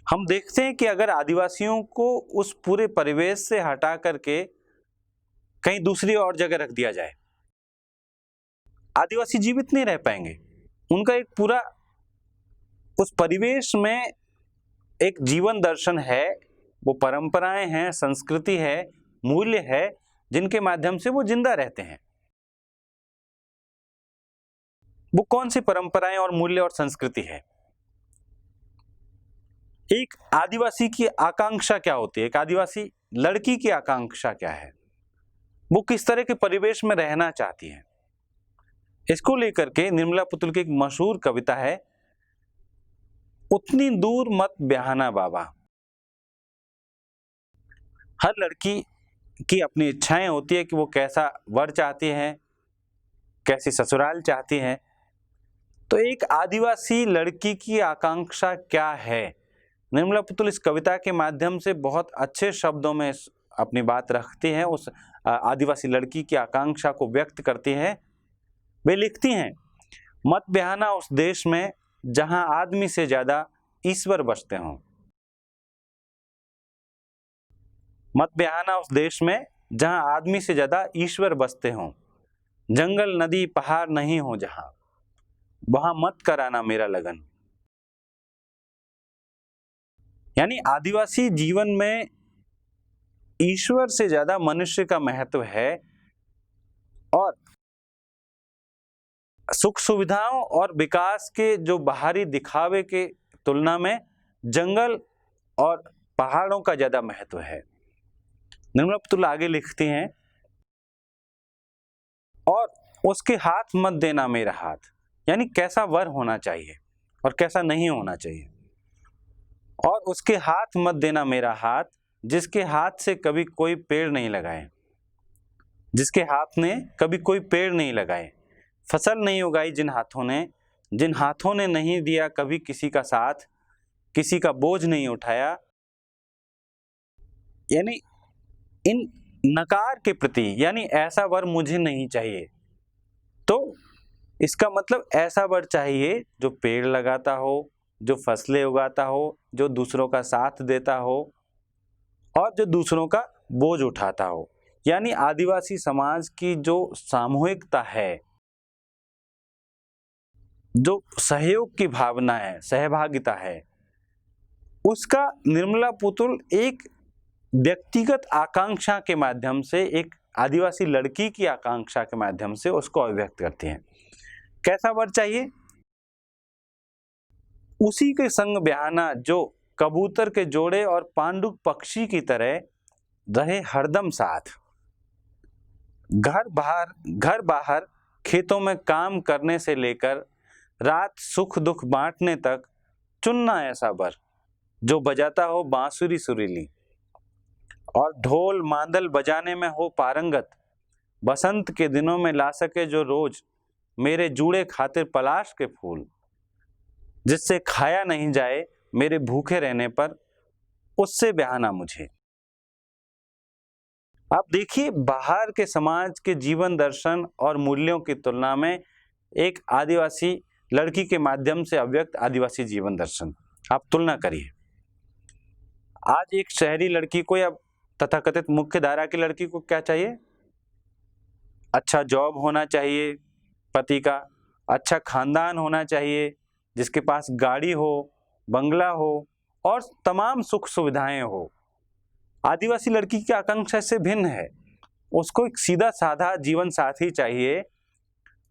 हम देखते हैं कि अगर आदिवासियों को उस पूरे परिवेश से हटा करके कहीं दूसरी और जगह रख दिया जाए, आदिवासी जीवित नहीं रह पाएंगे। उनका एक पूरा उस परिवेश में एक जीवन दर्शन है, वो परंपराएं हैं, संस्कृति है, मूल्य है, जिनके माध्यम से वो जिंदा रहते हैं। वो कौन सी परंपराएं और मूल्य और संस्कृति है? एक आदिवासी की आकांक्षा क्या होती है? एक आदिवासी लड़की की आकांक्षा क्या है? वो किस तरह के परिवेश में रहना चाहती है? इसको लेकर के निर्मला पुतुल की एक मशहूर कविता है, उतनी दूर मत ब्याहना बाबा। हर लड़की की अपनी इच्छाएं होती है कि वो कैसा वर चाहती है, कैसी ससुराल चाहती है। तो एक आदिवासी लड़की की आकांक्षा क्या है? निर्मला पुतुल इस कविता के माध्यम से बहुत अच्छे शब्दों में अपनी बात रखती है, उस आदिवासी लड़की की आकांक्षा को व्यक्त करती है। वे लिखती हैं, मत ब्याहना उस देश में जहां आदमी से ज्यादा ईश्वर बसते हों। मत ब्याहना उस देश में जहां आदमी से ज्यादा ईश्वर बसते हों। जंगल नदी पहाड़ नहीं हो जहां, वहां मत कराना मेरा लगन। यानी आदिवासी जीवन में ईश्वर से ज्यादा मनुष्य का महत्व है और सुख सुविधाओं और विकास के जो बाहरी दिखावे के तुलना में जंगल और पहाड़ों का ज्यादा महत्व है। निर्मला पुतुल आगे लिखती हैं, और उसके हाथ मत देना मेरा हाथ, यानी कैसा वर होना चाहिए और कैसा नहीं होना चाहिए। और उसके हाथ मत देना मेरा हाथ, जिसके हाथ से कभी कोई पेड़ नहीं लगाए, जिसके हाथ ने कभी कोई पेड़ नहीं लगाए, फसल नहीं उगाई जिन हाथों ने नहीं दिया कभी किसी का साथ, किसी का बोझ नहीं उठाया। यानी इन नकार के प्रति, यानी ऐसा वर मुझे नहीं चाहिए। तो इसका मतलब ऐसा वर्ड चाहिए जो पेड़ लगाता हो, जो फसलें उगाता हो, जो दूसरों का साथ देता हो और जो दूसरों का बोझ उठाता हो। यानी आदिवासी समाज की जो सामूहिकता है, जो सहयोग की भावना है, सहभागिता है, उसका निर्मला पुतुल एक व्यक्तिगत आकांक्षा के माध्यम से, एक आदिवासी लड़की की आकांक्षा के माध्यम से उसको अभिव्यक्त करती हैं। कैसा वर चाहिए? उसी के संग ब्याहना जो कबूतर के जोड़े और पांडुक पक्षी की तरह रहे हरदम साथ। घर बाहर खेतों में काम करने से लेकर रात सुख दुख बांटने तक चुनना ऐसा वर जो बजाता हो बांसुरी सुरीली और ढोल मांदल बजाने में हो पारंगत, बसंत के दिनों में ला सके जो रोज मेरे जूड़े खातिर पलाश के फूल, जिससे खाया नहीं जाए मेरे भूखे रहने पर, उससे ब्याहना मुझे। आप देखिए, बाहर के समाज के जीवन दर्शन और मूल्यों की तुलना में एक आदिवासी लड़की के माध्यम से अव्यक्त आदिवासी जीवन दर्शन, आप तुलना करिए। आज एक शहरी लड़की को या तथाकथित मुख्य धारा की लड़की को क्या चाहिए? अच्छा जॉब होना चाहिए पति का, अच्छा खानदान होना चाहिए जिसके पास गाड़ी हो, बंगला हो और तमाम सुख सुविधाएं हो। आदिवासी लड़की की आकांक्षा से भिन्न है। उसको एक सीधा साधा जीवन साथी चाहिए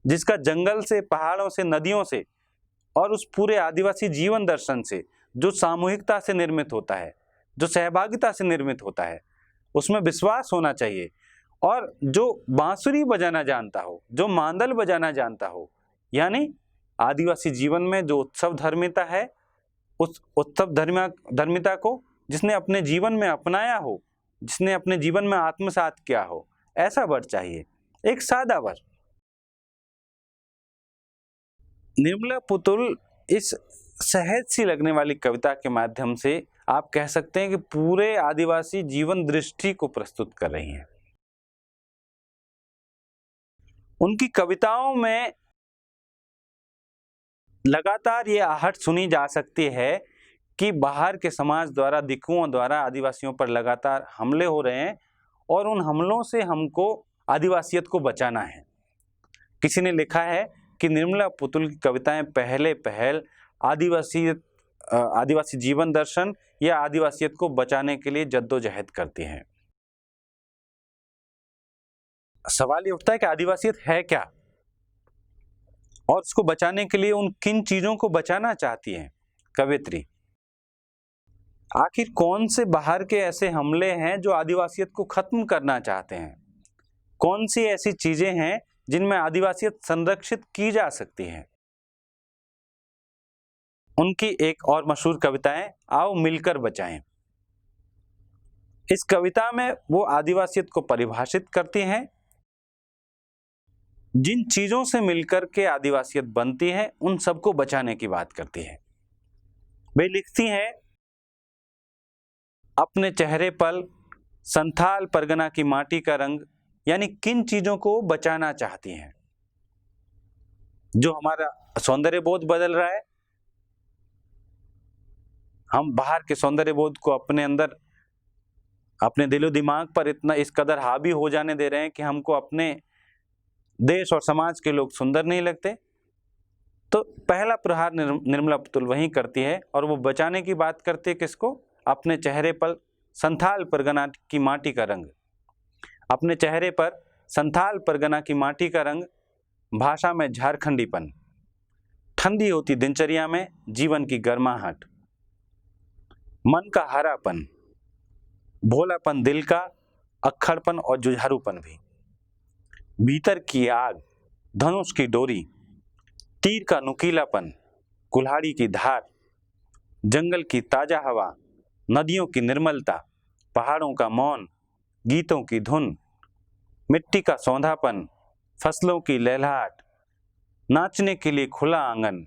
जिसका जंगल से, पहाड़ों से, नदियों से और उस पूरे आदिवासी जीवन दर्शन से जो सामूहिकता से निर्मित होता है, जो सहभागिता से निर्मित होता है, उसमें विश्वास होना चाहिए और जो बांसुरी बजाना जानता हो, जो मांदल बजाना जानता हो। यानी आदिवासी जीवन में जो उत्सव धर्मिता है, उस उत्सव धर्मिता को जिसने अपने जीवन में अपनाया हो, जिसने अपने जीवन में आत्मसात किया हो, ऐसा वर चाहिए, एक सादा वर। निर्मला पुतुल इस सहज सी लगने वाली कविता के माध्यम से आप कह सकते हैं कि पूरे आदिवासी जीवन दृष्टि को प्रस्तुत कर रही हैं। उनकी कविताओं में लगातार ये आहट सुनी जा सकती है कि बाहर के समाज द्वारा, दिकुओं द्वारा आदिवासियों पर लगातार हमले हो रहे हैं और उन हमलों से हमको आदिवासियत को बचाना है। किसी ने लिखा है कि निर्मला पुतुल की कविताएं पहल आदिवासी जीवन दर्शन या आदिवासियत को बचाने के लिए जद्दोजहद करती हैं। सवाल ये उठता है कि आदिवासियत है क्या और उसको बचाने के लिए उन किन चीजों को बचाना चाहती हैं कवियत्री? आखिर कौन से बाहर के ऐसे हमले हैं जो आदिवासियत को खत्म करना चाहते हैं? कौन सी ऐसी चीजें हैं जिनमें आदिवासियत संरक्षित की जा सकती है? उनकी एक और मशहूर कविता है आओ मिलकर बचाएं। इस कविता में वो आदिवासियत को परिभाषित करती हैं। जिन चीजों से मिलकर के आदिवासियत बनती है उन सबको बचाने की बात करती है। वे लिखती हैं, अपने चेहरे पर संथाल परगना की माटी का रंग, यानी किन चीजों को बचाना चाहती हैं? जो हमारा सौंदर्य बोध बदल रहा है, हम बाहर के सौंदर्य बोध को अपने अंदर, अपने दिलो दिमाग पर इतना इस कदर हावी हो जाने दे रहे हैं कि हमको अपने देश और समाज के लोग सुंदर नहीं लगते। तो पहला प्रहार निर्मला पुतुल वही करती है और वो बचाने की बात करती है किसको? अपने चेहरे पर संथाल परगना की माटी का रंग। अपने चेहरे पर संथाल परगना की माटी का रंग, भाषा में झारखंडीपन, ठंडी होती दिनचर्या में जीवन की गर्माहट, मन का हरापन, भोलापन दिल का, अक्खड़पन और जुझारूपन भी, भीतर की आग, धनुष की डोरी, तीर का नुकीलापन, कुल्हाड़ी की धार, जंगल की ताजा हवा, नदियों की निर्मलता, पहाड़ों का मौन, गीतों की धुन, मिट्टी का सौंधापन, फसलों की लहलहाट, नाचने के लिए खुला आंगन,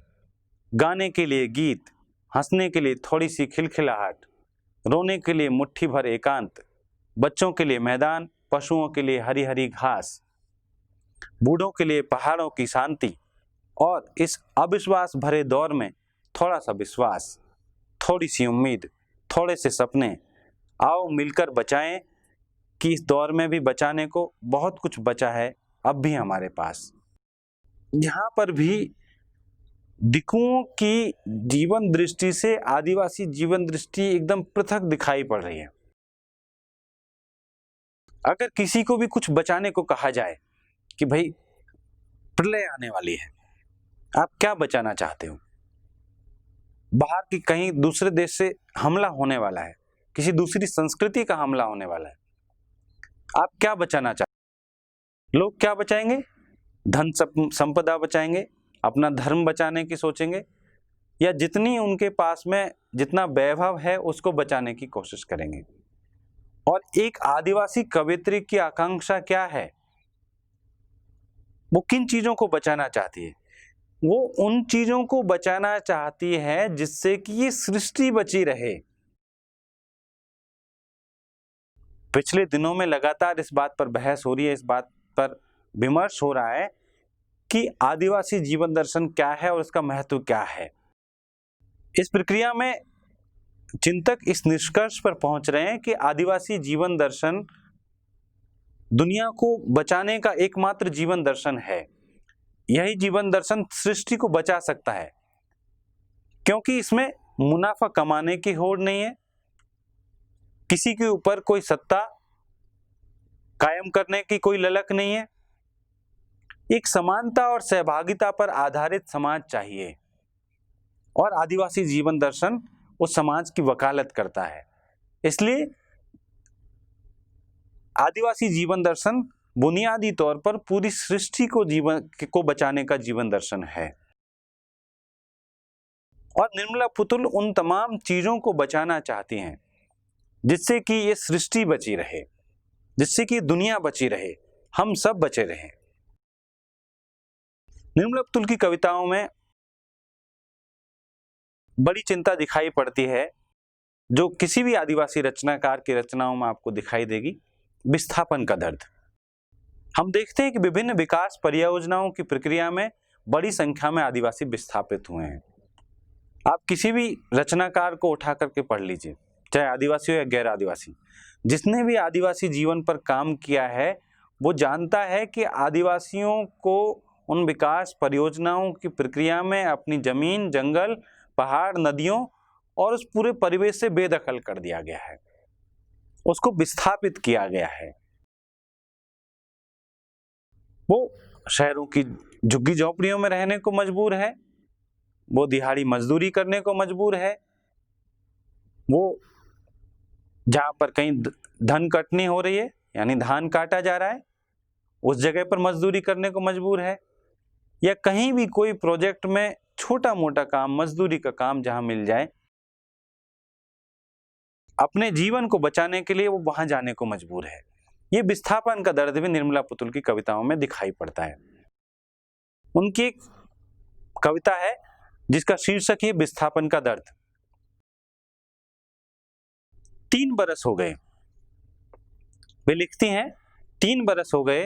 गाने के लिए गीत, हंसने के लिए थोड़ी सी खिलखिलाहट, रोने के लिए मुट्ठी भर एकांत, बच्चों के लिए मैदान, पशुओं के लिए हरी हरी घास, बूढ़ों के लिए पहाड़ों की शांति, और इस अविश्वास भरे दौर में थोड़ा सा विश्वास, थोड़ी सी उम्मीद, थोड़े से सपने, आओ मिलकर बचाएं कि इस दौर में भी बचाने को बहुत कुछ बचा है अब भी हमारे पास। यहाँ पर भी दिकुओं की जीवन दृष्टि से आदिवासी जीवन दृष्टि एकदम पृथक दिखाई पड़ रही है। अगर किसी को भी कुछ बचाने को कहा जाए कि भाई प्रलय आने वाली है, आप क्या बचाना चाहते हो, बाहर की कहीं दूसरे देश से हमला होने वाला है, किसी दूसरी संस्कृति का हमला होने वाला है, आप क्या बचाना चाहते हो? लोग क्या बचाएंगे? धन संपदा बचाएंगे, अपना धर्म बचाने की सोचेंगे, या जितनी उनके पास में जितना वैभव है उसको बचाने की कोशिश करेंगे। और एक आदिवासी कवयित्री की आकांक्षा क्या है, वो किन चीजों को बचाना चाहती है? वो उन चीजों को बचाना चाहती है जिससे कि ये सृष्टि बची रहे। पिछले दिनों में लगातार इस बात पर बहस हो रही है, इस बात पर विमर्श हो रहा है कि आदिवासी जीवन दर्शन क्या है और उसका महत्व क्या है। इस प्रक्रिया में चिंतक इस निष्कर्ष पर पहुंच रहे हैं कि आदिवासी जीवन दर्शन दुनिया को बचाने का एकमात्र जीवन दर्शन है। यही जीवन दर्शन सृष्टि को बचा सकता है, क्योंकि इसमें मुनाफा कमाने की होड़ नहीं है, किसी के ऊपर कोई सत्ता कायम करने की कोई ललक नहीं है। एक समानता और सहभागिता पर आधारित समाज चाहिए, और आदिवासी जीवन दर्शन उस समाज की वकालत करता है। इसलिए आदिवासी जीवन दर्शन बुनियादी तौर पर पूरी सृष्टि को बचाने का जीवन दर्शन है। और निर्मला पुतुल उन तमाम चीजों को बचाना चाहती हैं जिससे कि ये सृष्टि बची रहे, जिससे कि दुनिया बची रहे, हम सब बचे रहें। निर्मला पुतुल की कविताओं में बड़ी चिंता दिखाई पड़ती है, जो किसी भी आदिवासी रचनाकार की रचनाओं में आपको दिखाई देगी, विस्थापन का दर्द। हम देखते हैं कि विभिन्न विकास परियोजनाओं की प्रक्रिया में बड़ी संख्या में आदिवासी विस्थापित हुए हैं। आप किसी भी रचनाकार को उठा करके पढ़ लीजिए, चाहे आदिवासी हो या गैर आदिवासी, जिसने भी आदिवासी जीवन पर काम किया है वो जानता है कि आदिवासियों को उन विकास परियोजनाओं की प्रक्रिया में अपनी जमीन, जंगल, पहाड़, नदियों और उस पूरे परिवेश से बेदखल कर दिया गया है, उसको विस्थापित किया गया है। वो शहरों की झुग्गी झोपड़ियों में रहने को मजबूर है, वो दिहाड़ी मजदूरी करने को मजबूर है, वो जहां पर कहीं धन कटनी हो रही है यानी धान काटा जा रहा है उस जगह पर मजदूरी करने को मजबूर है, या कहीं भी कोई प्रोजेक्ट में छोटा मोटा काम, मजदूरी का काम जहां मिल जाए, अपने जीवन को बचाने के लिए वो वहां जाने को मजबूर है। ये विस्थापन का दर्द भी निर्मला पुतुल की कविताओं में दिखाई पड़ता है। उनकी एक कविता है जिसका शीर्षक है विस्थापन का दर्द। 3 बरस हो गए, वे लिखती हैं, 3 बरस हो गए,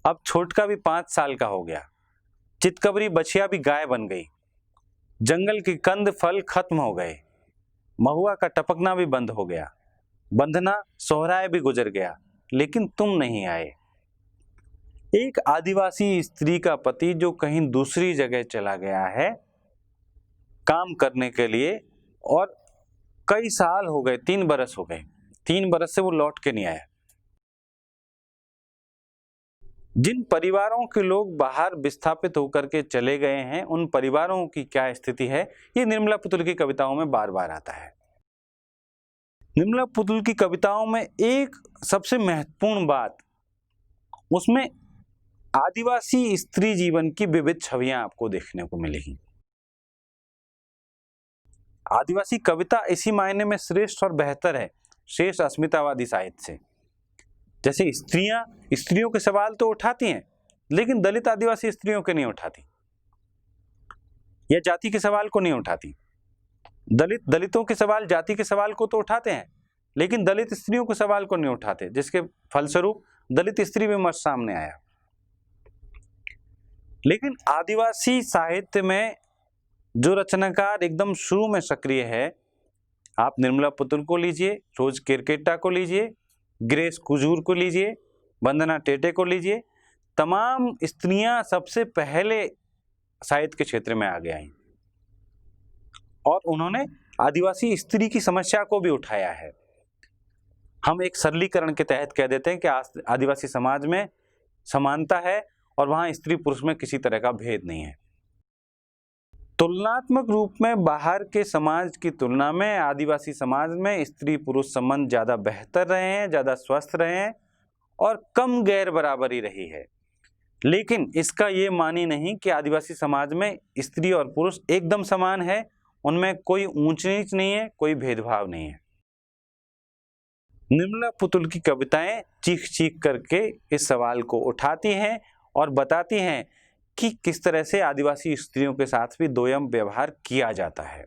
अब छोटका भी 5 साल का हो गया, चितकबरी बछिया भी गाय बन गई, जंगल के कंद फल खत्म हो गए, महुआ का टपकना भी बंद हो गया, बंधना सोहराय भी गुजर गया, लेकिन तुम नहीं आए। एक आदिवासी स्त्री का पति जो कहीं दूसरी जगह चला गया है काम करने के लिए, और कई साल हो गए, 3 बरस हो गए, 3 बरस से वो लौट के नहीं आया। जिन परिवारों के लोग बाहर विस्थापित होकर के चले गए हैं उन परिवारों की क्या स्थिति है, ये निर्मला पुतुल की कविताओं में बार बार आता है। निर्मला पुतुल की कविताओं में एक सबसे महत्वपूर्ण बात, उसमें आदिवासी स्त्री जीवन की विविध छवियां आपको देखने को मिलेगी। आदिवासी कविता इसी मायने में श्रेष्ठ और बेहतर है श्रेष्ठ अस्मितावादी साहित्य से। जैसे स्त्रियों के सवाल तो उठाती हैं, लेकिन दलित आदिवासी स्त्रियों के नहीं उठाती, या जाति के सवाल को नहीं उठाती। दलितों के सवाल, जाति के सवाल को तो उठाते हैं, लेकिन दलित स्त्रियों के सवाल को नहीं उठाते, जिसके फलस्वरूप दलित स्त्री विमर्श सामने आया। लेकिन आदिवासी साहित्य में जो रचनाकार एकदम शुरू में सक्रिय है, आप निर्मला पुतुल को लीजिए, रोज केरकेट्टा को लीजिए, ग्रेस कुजूर को लीजिए, वंदना टेटे को लीजिए, तमाम स्त्रियां सबसे पहले साहित्य के क्षेत्र में आगे आई और उन्होंने आदिवासी स्त्री की समस्या को भी उठाया है। हम एक सरलीकरण के तहत कह देते हैं कि आदिवासी समाज में समानता है और वहां स्त्री पुरुष में किसी तरह का भेद नहीं है। तुलनात्मक रूप में बाहर के समाज की तुलना में आदिवासी समाज में स्त्री पुरुष संबंध ज़्यादा बेहतर रहे हैं, ज़्यादा स्वस्थ रहे हैं और कम गैर बराबरी रही है। लेकिन इसका ये मानी नहीं कि आदिवासी समाज में स्त्री और पुरुष एकदम समान है, उनमें कोई ऊंच नीच नहीं है, कोई भेदभाव नहीं है। निर्मला पुतुल की कविताएं चीख चीख करके इस सवाल को उठाती हैं और बताती हैं कि किस तरह से आदिवासी स्त्रियों के साथ भी दोयम व्यवहार किया जाता है।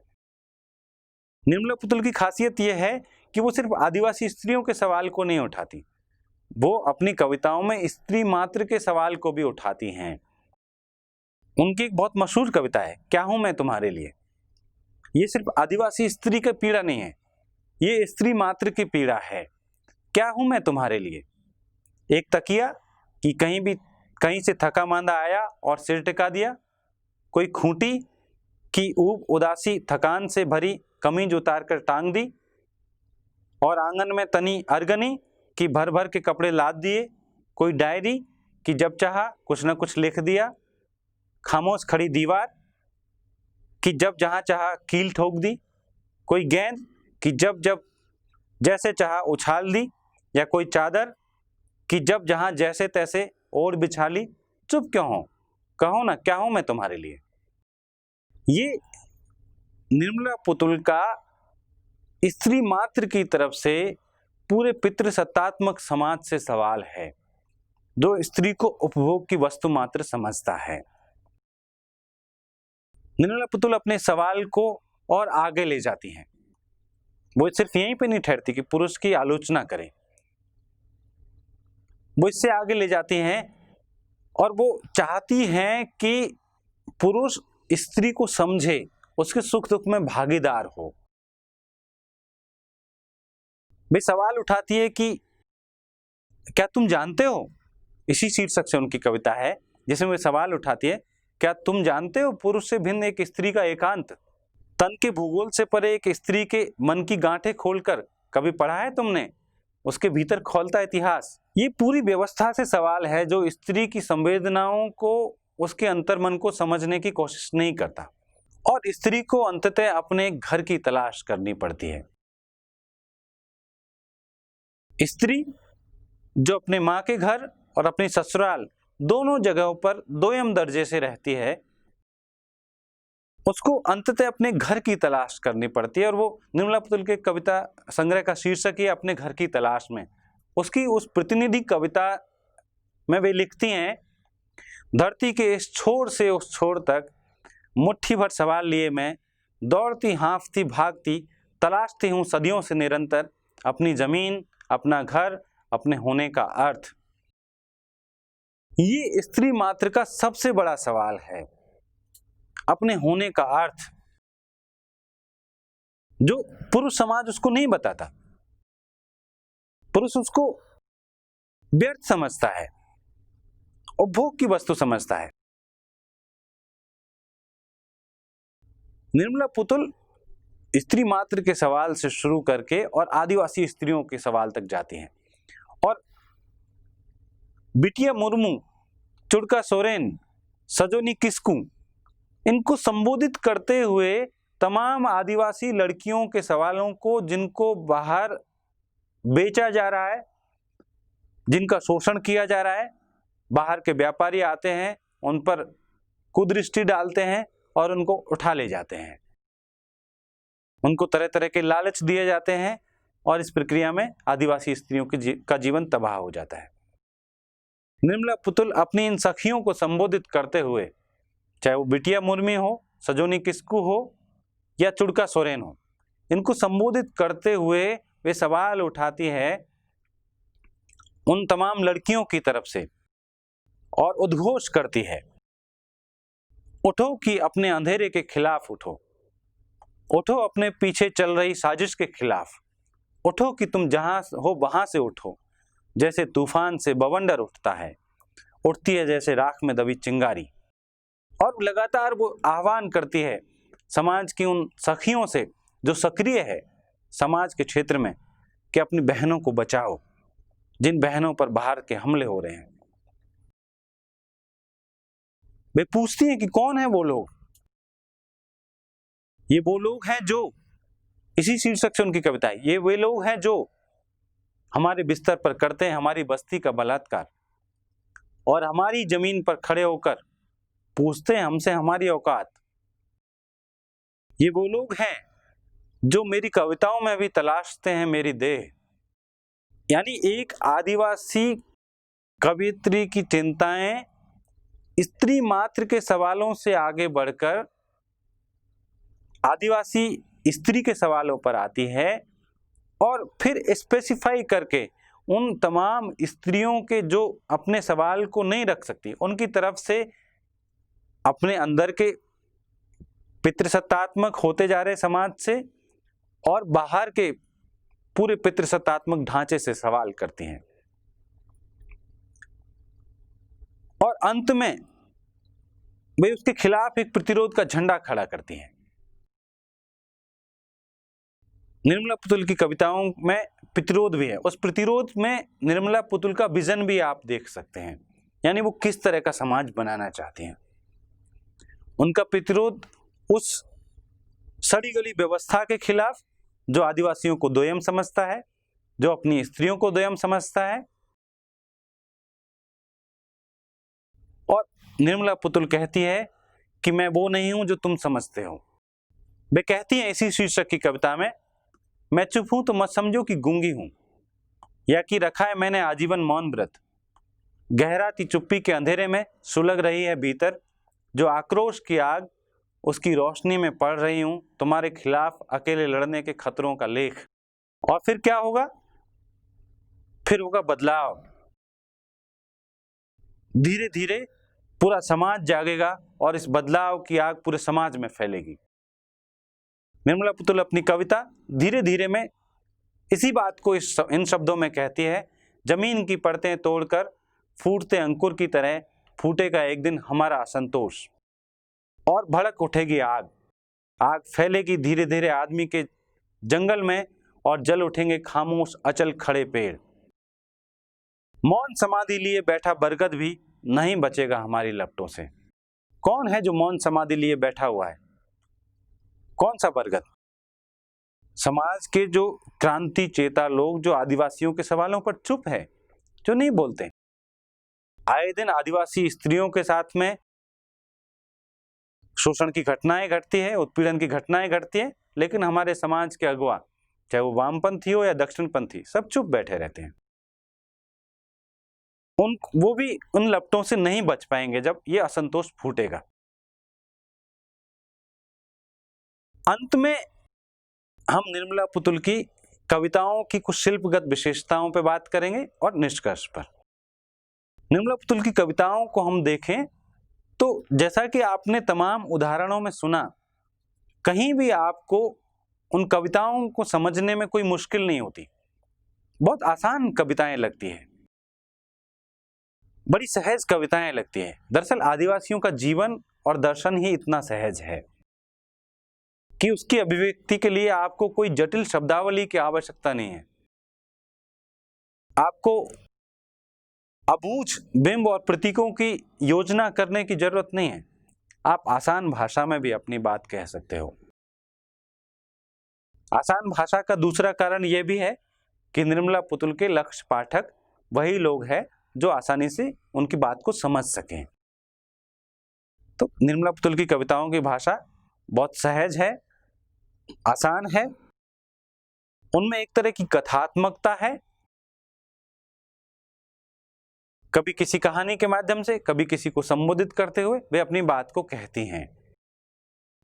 निर्मला पुतुल की खासियत यह है कि वो सिर्फ आदिवासी स्त्रियों के सवाल को नहीं उठाती, वो अपनी कविताओं में स्त्री मात्र के सवाल को भी उठाती हैं। उनकी एक बहुत मशहूर कविता है, क्या हूं मैं तुम्हारे लिए। ये सिर्फ आदिवासी स्त्री की पीड़ा नहीं है, ये स्त्री मात्र की पीड़ा है। क्या हूं मैं तुम्हारे लिए, एक तकिया कि कहीं से थका मांदा आया और सिर टिका दिया, कोई खूंटी कि ऊब उदासी थकान से भरी कमीज उतार कर टांग दी, और आंगन में तनी अरगनी कि भर भर के कपड़े लाद दिए, कोई डायरी कि जब चाहा कुछ न कुछ लिख दिया, खामोश खड़ी दीवार कि जब जहां चाहा कील ठोक दी, कोई गेंद कि जब जब जैसे चाहा उछाल दी, या कोई चादर कि जब जहां जैसे तैसे और बिछा ली। चुप क्यों हो, कहो ना क्या हूं मैं तुम्हारे लिए। ये निर्मला पुतुल का स्त्री मात्र की तरफ से पूरे पितृसत्तात्मक समाज से सवाल है, जो स्त्री को उपभोग की वस्तु मात्र समझता है। निर्मला पुतुल अपने सवाल को और आगे ले जाती हैं। वो सिर्फ यहीं पे नहीं ठहरती कि पुरुष की आलोचना करें, वो इससे आगे ले जाती हैं और वो चाहती हैं कि पुरुष स्त्री को समझे, उसके सुख दुख में भागीदार हो। वे सवाल उठाती है कि क्या तुम जानते हो, इसी शीर्षक से उनकी कविता है जिसमें वे सवाल उठाती है, क्या तुम जानते हो पुरुष से भिन्न एक स्त्री का एकांत, तन के भूगोल से परे एक स्त्री के मन की गांठें खोलकर कभी पढ़ा है तुमने, उसके भीतर खोलता इतिहास। ये पूरी व्यवस्था से सवाल है जो स्त्री की संवेदनाओं को, उसके अंतर्मन को समझने की कोशिश नहीं करता और स्त्री को अंततः अपने घर की तलाश करनी पड़ती है। स्त्री जो अपने मां के घर और अपनी ससुराल दोनों जगहों पर दोयम दर्जे से रहती है, उसको अंततः अपने घर की तलाश करनी पड़ती है। और वो निर्मला पुतुल के कविता संग्रह का शीर्षक ही अपने घर की तलाश में। उसकी उस प्रतिनिधि कविता में वे लिखती हैं, धरती के इस छोर से उस छोर तक मुट्ठी भर सवाल लिए मैं दौड़ती हाँफती भागती तलाशती हूँ सदियों से निरंतर अपनी जमीन, अपना घर, अपने होने का अर्थ। ये स्त्री मात्र का सबसे बड़ा सवाल है, अपने होने का अर्थ, जो पुरुष समाज उसको नहीं बताता। पुरुष उसको व्यर्थ समझता है, उपभोग की वस्तु समझता है। निर्मला पुतुल स्त्री मात्र के सवाल से शुरू करके और आदिवासी स्त्रियों के सवाल तक जाती हैं और बिटिया मुर्मू, चुड़का सोरेन, सजोनी किस्कू, इनको संबोधित करते हुए तमाम आदिवासी लड़कियों के सवालों को, जिनको बाहर बेचा जा रहा है, जिनका शोषण किया जा रहा है, बाहर के व्यापारी आते हैं, उन पर कुदृष्टि डालते हैं और उनको उठा ले जाते हैं, उनको तरह तरह के लालच दिए जाते हैं और इस प्रक्रिया में आदिवासी स्त्रियों का जीवन तबाह हो जाता है। निर्मला पुतुल अपनी इन सखियों को संबोधित करते हुए, चाहे वो बिटिया मुर्मी हो, सजोनी किस्कू हो या चुड़का सोरेन हो, इनको संबोधित करते हुए वे सवाल उठाती है उन तमाम लड़कियों की तरफ से और उद्घोष करती है उठो कि अपने अंधेरे के खिलाफ उठो, उठो अपने पीछे चल रही साजिश के खिलाफ, उठो कि तुम जहां हो वहां से उठो, जैसे तूफान से बवंडर उठता है, उठती है जैसे राख में दबी चिंगारी। और लगातार वो आह्वान करती है समाज की उन सखियों से जो सक्रिय है समाज के क्षेत्र में कि अपनी बहनों को बचाओ, जिन बहनों पर बाहर के हमले हो रहे हैं। वे पूछती हैं कि कौन है वो लोग। ये वो लोग हैं जो, इसी शीर्षक से उनकी कविता है, ये वे लोग हैं जो हमारे बिस्तर पर करते हैं हमारी बस्ती का बलात्कार, और हमारी जमीन पर खड़े होकर पूछते हैं हमसे हमारी औकात। ये वो लोग हैं जो मेरी कविताओं में भी तलाशते हैं मेरी देह। यानी एक आदिवासी कवियत्री की चिंताएं स्त्री मात्र के सवालों से आगे बढ़कर आदिवासी स्त्री के सवालों पर आती है, और फिर स्पेसिफाई करके उन तमाम स्त्रियों के जो अपने सवाल को नहीं रख सकती, उनकी तरफ से अपने अंदर के पितृसत्तात्मक होते जा रहे समाज से और बाहर के पूरे पितृसत्तात्मक ढांचे से सवाल करती हैं। और अंत में वे उसके खिलाफ एक प्रतिरोध का झंडा खड़ा करती हैं। निर्मला पुतुल की कविताओं में प्रतिरोध भी है, उस प्रतिरोध में निर्मला पुतुल का विजन भी आप देख सकते हैं, यानी वो किस तरह का समाज बनाना चाहती हैं। उनका प्रतिरोध उस सड़ी गली व्यवस्था के खिलाफ जो आदिवासियों को दोयम समझता है, जो अपनी स्त्रियों को दोयम समझता है। और निर्मला पुतुल कहती है कि मैं वो नहीं हूं जो तुम समझते हो। वे कहती हैं इसी शीर्षक की कविता में, मैं चुप हूं तो मत समझो कि गूंगी हूं, या कि रखा है मैंने आजीवन मौन व्रत। गहराती चुप्पी के अंधेरे में सुलग रही है भीतर जो आक्रोश की आग, उसकी रोशनी में पढ़ रही हूं तुम्हारे खिलाफ अकेले लड़ने के खतरों का लेख। और फिर क्या होगा? फिर होगा बदलाव। धीरे धीरे पूरा समाज जागेगा और इस बदलाव की आग पूरे समाज में फैलेगी। निर्मला पुतुल अपनी कविता धीरे धीरे में इसी बात को इन शब्दों में कहती है, जमीन की परतें तोड़कर फूटते अंकुर की तरह फूटेगा एक दिन हमारा असंतोष, और भड़क उठेगी आग, आग फैलेगी धीरे धीरे आदमी के जंगल में, और जल उठेंगे खामोश अचल खड़े पेड़। मौन समाधि लिए बैठा बरगद भी नहीं बचेगा हमारी लपटों से। कौन है जो मौन समाधि लिए बैठा हुआ है? कौन सा बरगद? समाज के जो क्रांति चेता लोग जो आदिवासियों के सवालों पर चुप है, जो नहीं बोलते। आए दिन आदिवासी स्त्रियों के साथ में शोषण की घटनाएं घटती है, उत्पीड़न की घटनाएं घटती है, लेकिन हमारे समाज के अगुवा, चाहे वो वामपंथी हो या दक्षिणपंथी, सब चुप बैठे रहते हैं। वो भी उन लपटों से नहीं बच पाएंगे जब ये असंतोष फूटेगा। अंत में हम निर्मला पुतुल की कविताओं की कुछ शिल्पगत विशेषताओं पर बात करेंगे और निष्कर्ष पर। निर्मला पुतुल की कविताओं को हम देखें तो जैसा कि आपने तमाम उदाहरणों में सुना, कहीं भी आपको उन कविताओं को समझने में कोई मुश्किल नहीं होती। बहुत आसान कविताएं लगती है, बड़ी सहज कविताएं लगती है। दरअसल आदिवासियों का जीवन और दर्शन ही इतना सहज है कि उसकी अभिव्यक्ति के लिए आपको कोई जटिल शब्दावली की आवश्यकता नहीं है। आपको अबूझ बिंब और प्रतीकों की योजना करने की जरूरत नहीं है। आप आसान भाषा में भी अपनी बात कह सकते हो। आसान भाषा का दूसरा कारण यह भी है कि निर्मला पुतुल के लक्ष्य पाठक वही लोग हैं जो आसानी से उनकी बात को समझ सकें। तो निर्मला पुतुल की कविताओं की भाषा बहुत सहज है, आसान है, उनमें एक तरह की कथात्मकता है। कभी किसी कहानी के माध्यम से, कभी किसी को संबोधित करते हुए वे अपनी बात को कहती हैं।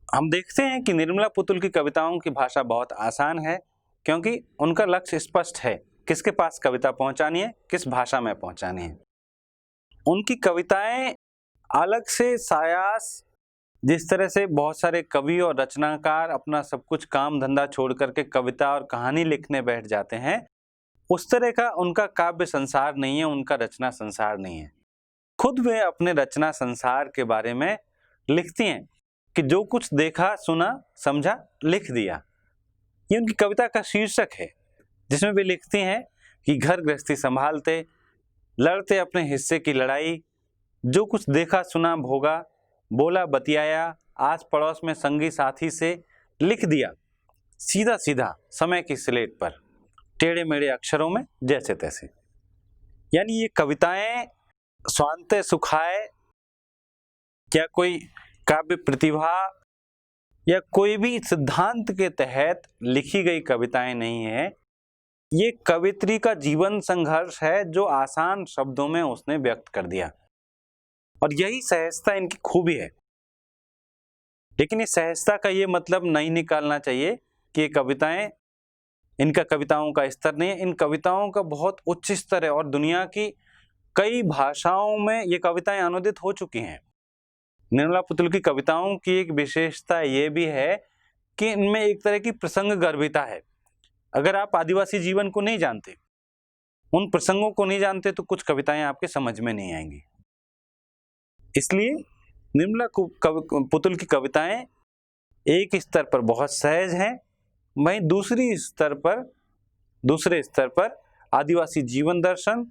हम देखते हैं कि निर्मला पुतुल की कविताओं की भाषा बहुत आसान है, क्योंकि उनका लक्ष्य स्पष्ट है, किसके पास कविता पहुंचानी है, किस भाषा में पहुंचानी है। उनकी कविताएं अलग से सायास जिस तरह से बहुत सारे कवि और रचनाकार अपना सब कुछ काम धंधा छोड़ करके कविता और कहानी लिखने बैठ जाते हैं, उस तरह का उनका काव्य संसार नहीं है, उनका रचना संसार नहीं है। खुद वे अपने रचना संसार के बारे में लिखती हैं कि जो कुछ देखा, सुना, समझा, लिख दिया। ये उनकी कविता का शीर्षक है, जिसमें वे लिखती हैं कि घर गृहस्थी संभालते, लड़ते अपने हिस्से की लड़ाई, जो कुछ देखा, सुना, भोगा, बोला, बतियाया, आस पड़ोस में संगी साथी से लिख दिया, सीधा सीधा समय की स्लेट पर, टेढ़े मेढ़े अक्षरों में, जैसे तैसे। यानी ये कविताएं स्वान्ते सुखाए या कोई काव्य प्रतिभा या कोई भी सिद्धांत के तहत लिखी गई कविताएं नहीं है। ये कवित्री का जीवन संघर्ष है जो आसान शब्दों में उसने व्यक्त कर दिया, और यही सहजता इनकी खूबी है। लेकिन इस सहजता का ये मतलब नहीं निकालना चाहिए कि ये कविताएं, इनका कविताओं का स्तर नहीं है। इन कविताओं का बहुत उच्च स्तर है और दुनिया की कई भाषाओं में ये कविताएं अनुदित हो चुकी हैं। निर्मला पुतुल की कविताओं की एक विशेषता ये भी है कि इनमें एक तरह की प्रसंग गर्भिता है। अगर आप आदिवासी जीवन को नहीं जानते, उन प्रसंगों को नहीं जानते, तो कुछ कविताएं आपके समझ में नहीं आएंगी। इसलिए निर्मला पुतुल की कविताएं एक स्तर पर बहुत सहज हैं, वहीं दूसरे स्तर पर आदिवासी जीवन दर्शन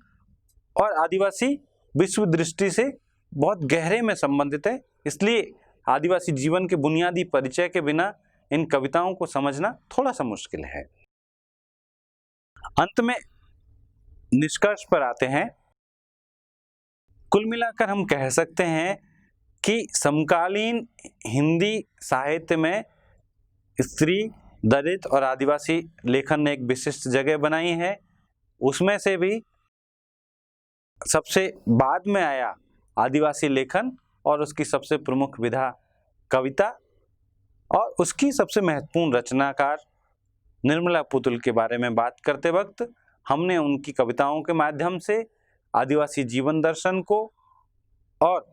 और आदिवासी विश्व दृष्टि से बहुत गहरे में संबंधित है। इसलिए आदिवासी जीवन के बुनियादी परिचय के बिना इन कविताओं को समझना थोड़ा सा मुश्किल है। अंत में निष्कर्ष पर आते हैं। कुल मिलाकर हम कह सकते हैं कि समकालीन हिंदी साहित्य में स्त्री, दलित और आदिवासी लेखन ने एक विशिष्ट जगह बनाई है। उसमें से भी सबसे बाद में आया आदिवासी लेखन और उसकी सबसे प्रमुख विधा कविता, और उसकी सबसे महत्वपूर्ण रचनाकार निर्मला पुतुल के बारे में बात करते वक्त हमने उनकी कविताओं के माध्यम से आदिवासी जीवन दर्शन को और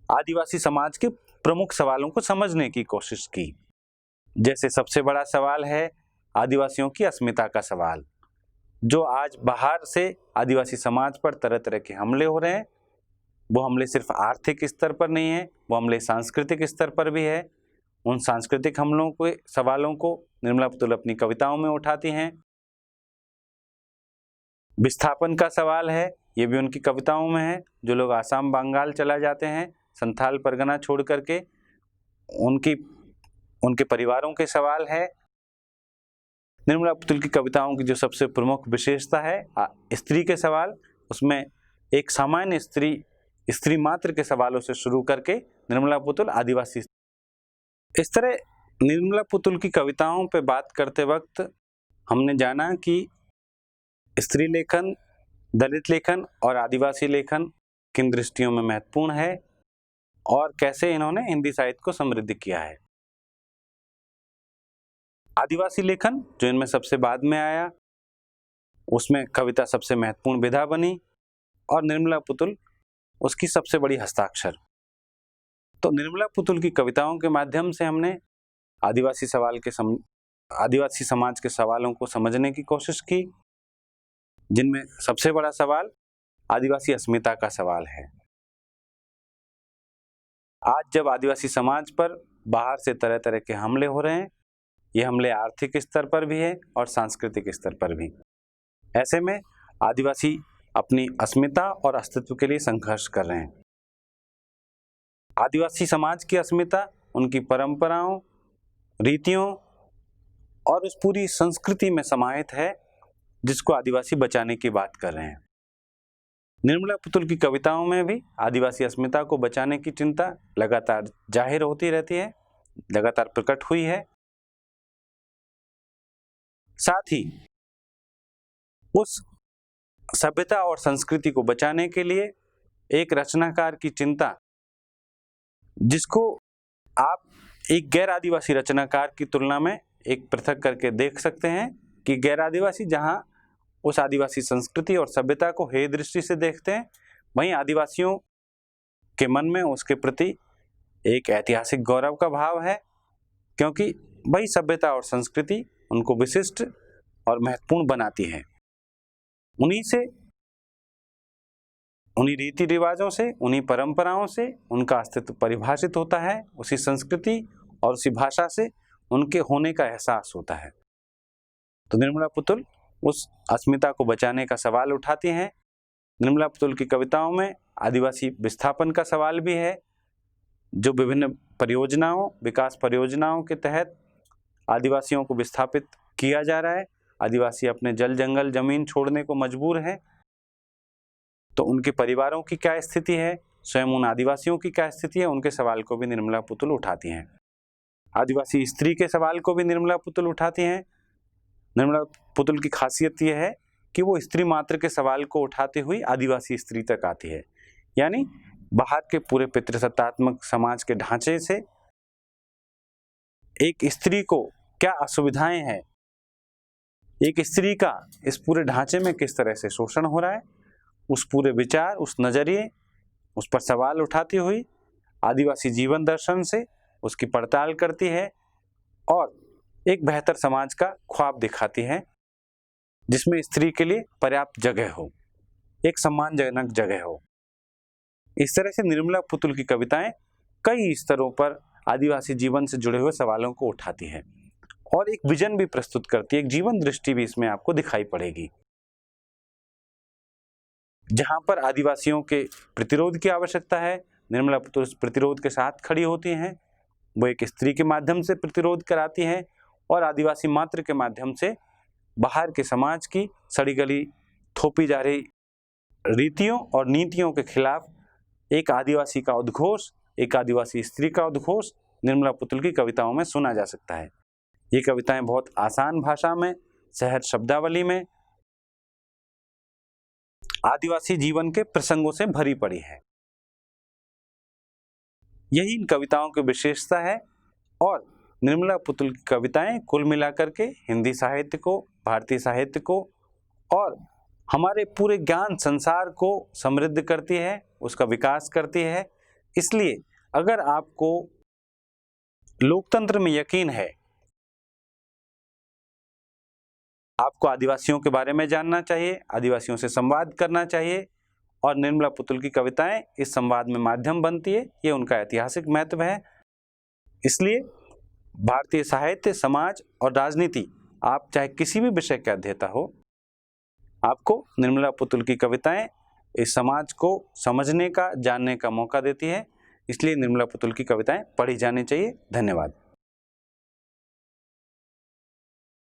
आदिवासी समाज के प्रमुख सवालों को समझने की कोशिश की। जैसे सबसे बड़ा सवाल है आदिवासियों की अस्मिता का सवाल, जो आज बाहर से आदिवासी समाज पर तरह तरह के हमले हो रहे हैं। वो हमले सिर्फ आर्थिक स्तर पर नहीं है, वो हमले सांस्कृतिक स्तर पर भी है। उन सांस्कृतिक हमलों के सवालों को निर्मला पुतुल अपनी कविताओं में उठाती हैं। विस्थापन का सवाल है, ये भी उनकी कविताओं में है। जो लोग आसाम, बंगाल चला जाते हैं संथाल परगना छोड़ करके, उनके परिवारों के सवाल है। निर्मला पुतुल की कविताओं की जो सबसे प्रमुख विशेषता है स्त्री के सवाल, उसमें एक सामान्य स्त्री मात्र के सवालों से शुरू करके निर्मला पुतुल आदिवासी। इस तरह निर्मला पुतुल की कविताओं पे बात करते वक्त हमने जाना कि स्त्री लेखन, दलित लेखन और आदिवासी लेखन किन दृष्टियों में महत्वपूर्ण है और कैसे इन्होंने हिंदी साहित्य को समृद्ध किया है। आदिवासी लेखन जो इनमें सबसे बाद में आया, उसमें कविता सबसे महत्वपूर्ण विधा बनी और निर्मला पुतुल उसकी सबसे बड़ी हस्ताक्षर। तो निर्मला पुतुल की कविताओं के माध्यम से हमने आदिवासी समाज के सवालों को समझने की कोशिश की, जिनमें सबसे बड़ा सवाल आदिवासी अस्मिता का सवाल है। आज जब आदिवासी समाज पर बाहर से तरह तरह के हमले हो रहे हैं, ये हमले आर्थिक स्तर पर भी है और सांस्कृतिक स्तर पर भी। ऐसे में आदिवासी अपनी अस्मिता और अस्तित्व के लिए संघर्ष कर रहे हैं। आदिवासी समाज की अस्मिता उनकी परंपराओं, रीतियों और उस पूरी संस्कृति में समाहित है जिसको आदिवासी बचाने की बात कर रहे हैं। निर्मला पुतुल की कविताओं में भी आदिवासी अस्मिता को बचाने की चिंता लगातार जाहिर होती रहती है, लगातार प्रकट हुई है। साथ ही उस सभ्यता और संस्कृति को बचाने के लिए एक रचनाकार की चिंता, जिसको आप एक गैर आदिवासी रचनाकार की तुलना में एक पृथक करके देख सकते हैं कि गैर आदिवासी जहां उस आदिवासी संस्कृति और सभ्यता को हेय दृष्टि से देखते हैं, वहीं आदिवासियों के मन में उसके प्रति एक ऐतिहासिक गौरव का भाव है, क्योंकि वही सभ्यता और संस्कृति उनको विशिष्ट और महत्वपूर्ण बनाती है। उन्हीं रीति रिवाजों से, उन्हीं परंपराओं से उनका अस्तित्व परिभाषित होता है, उसी संस्कृति और उसी भाषा से उनके होने का एहसास होता है। तो निर्मला पुतुल उस अस्मिता को बचाने का सवाल उठाती हैं। निर्मला पुतुल की कविताओं में आदिवासी विस्थापन का सवाल भी है, जो विभिन्न विकास परियोजनाओं के तहत आदिवासियों को विस्थापित किया जा रहा है। आदिवासी अपने जल जंगल जमीन छोड़ने को मजबूर हैं, तो उनके परिवारों की क्या स्थिति है, स्वयं उन आदिवासियों की क्या स्थिति है, उनके सवाल को भी निर्मला पुतुल उठाती हैं। आदिवासी स्त्री के सवाल को भी निर्मला पुतुल उठाती हैं। निर्मला पुतुल की खासियत यह है कि वो स्त्री मात्र के सवाल को उठाते हुए आदिवासी स्त्री तक आती है, यानी बाहर के पूरे पितृसत्तात्मक समाज के ढांचे से एक स्त्री को क्या असुविधाएं हैं, एक स्त्री का इस पूरे ढांचे में किस तरह से शोषण हो रहा है, उस पूरे विचार, उस नजरिए, उस पर सवाल उठाती हुई आदिवासी जीवन दर्शन से उसकी पड़ताल करती है और एक बेहतर समाज का ख्वाब दिखाती है, जिसमें स्त्री के लिए पर्याप्त जगह हो, एक सम्मानजनक जगह हो। इस तरह से निर्मला पुतुल की कविताएं कई स्तरों पर आदिवासी जीवन से जुड़े हुए सवालों को उठाती है और एक विजन भी प्रस्तुत करती है, एक जीवन दृष्टि भी इसमें आपको दिखाई पड़ेगी। जहां पर आदिवासियों के प्रतिरोध की आवश्यकता है, निर्मला पुतुल प्रतिरोध के साथ खड़ी होती हैं। वो एक स्त्री के माध्यम से प्रतिरोध कराती हैं और आदिवासी मात्र के माध्यम से बाहर के समाज की सड़ी गली थोपी जा रही रीतियों और नीतियों के खिलाफ एक आदिवासी का उद्घोष, एक आदिवासी स्त्री का उद्घोष निर्मला पुतुल की कविताओं में सुना जा सकता है। ये कविताएं बहुत आसान भाषा में, सहज शब्दावली में आदिवासी जीवन के प्रसंगों से भरी पड़ी है। यही इन कविताओं की विशेषता है और निर्मला पुतुल की कविताएं कुल मिलाकर के हिंदी साहित्य को, भारतीय साहित्य को और हमारे पूरे ज्ञान संसार को समृद्ध करती है, उसका विकास करती है। इसलिए अगर आपको लोकतंत्र में यकीन है, आपको आदिवासियों के बारे में जानना चाहिए, आदिवासियों से संवाद करना चाहिए और निर्मला पुतुल की कविताएं इस संवाद में माध्यम बनती है। ये उनका ऐतिहासिक महत्व है। इसलिए भारतीय साहित्य, समाज और राजनीति, आप चाहे किसी भी विषय के अध्येता हो, आपको निर्मला पुतुल की कविताएं इस समाज को समझने का, जानने का मौका देती है। इसलिए निर्मला पुतुल की कविताएं पढ़ी जानी चाहिए। धन्यवाद।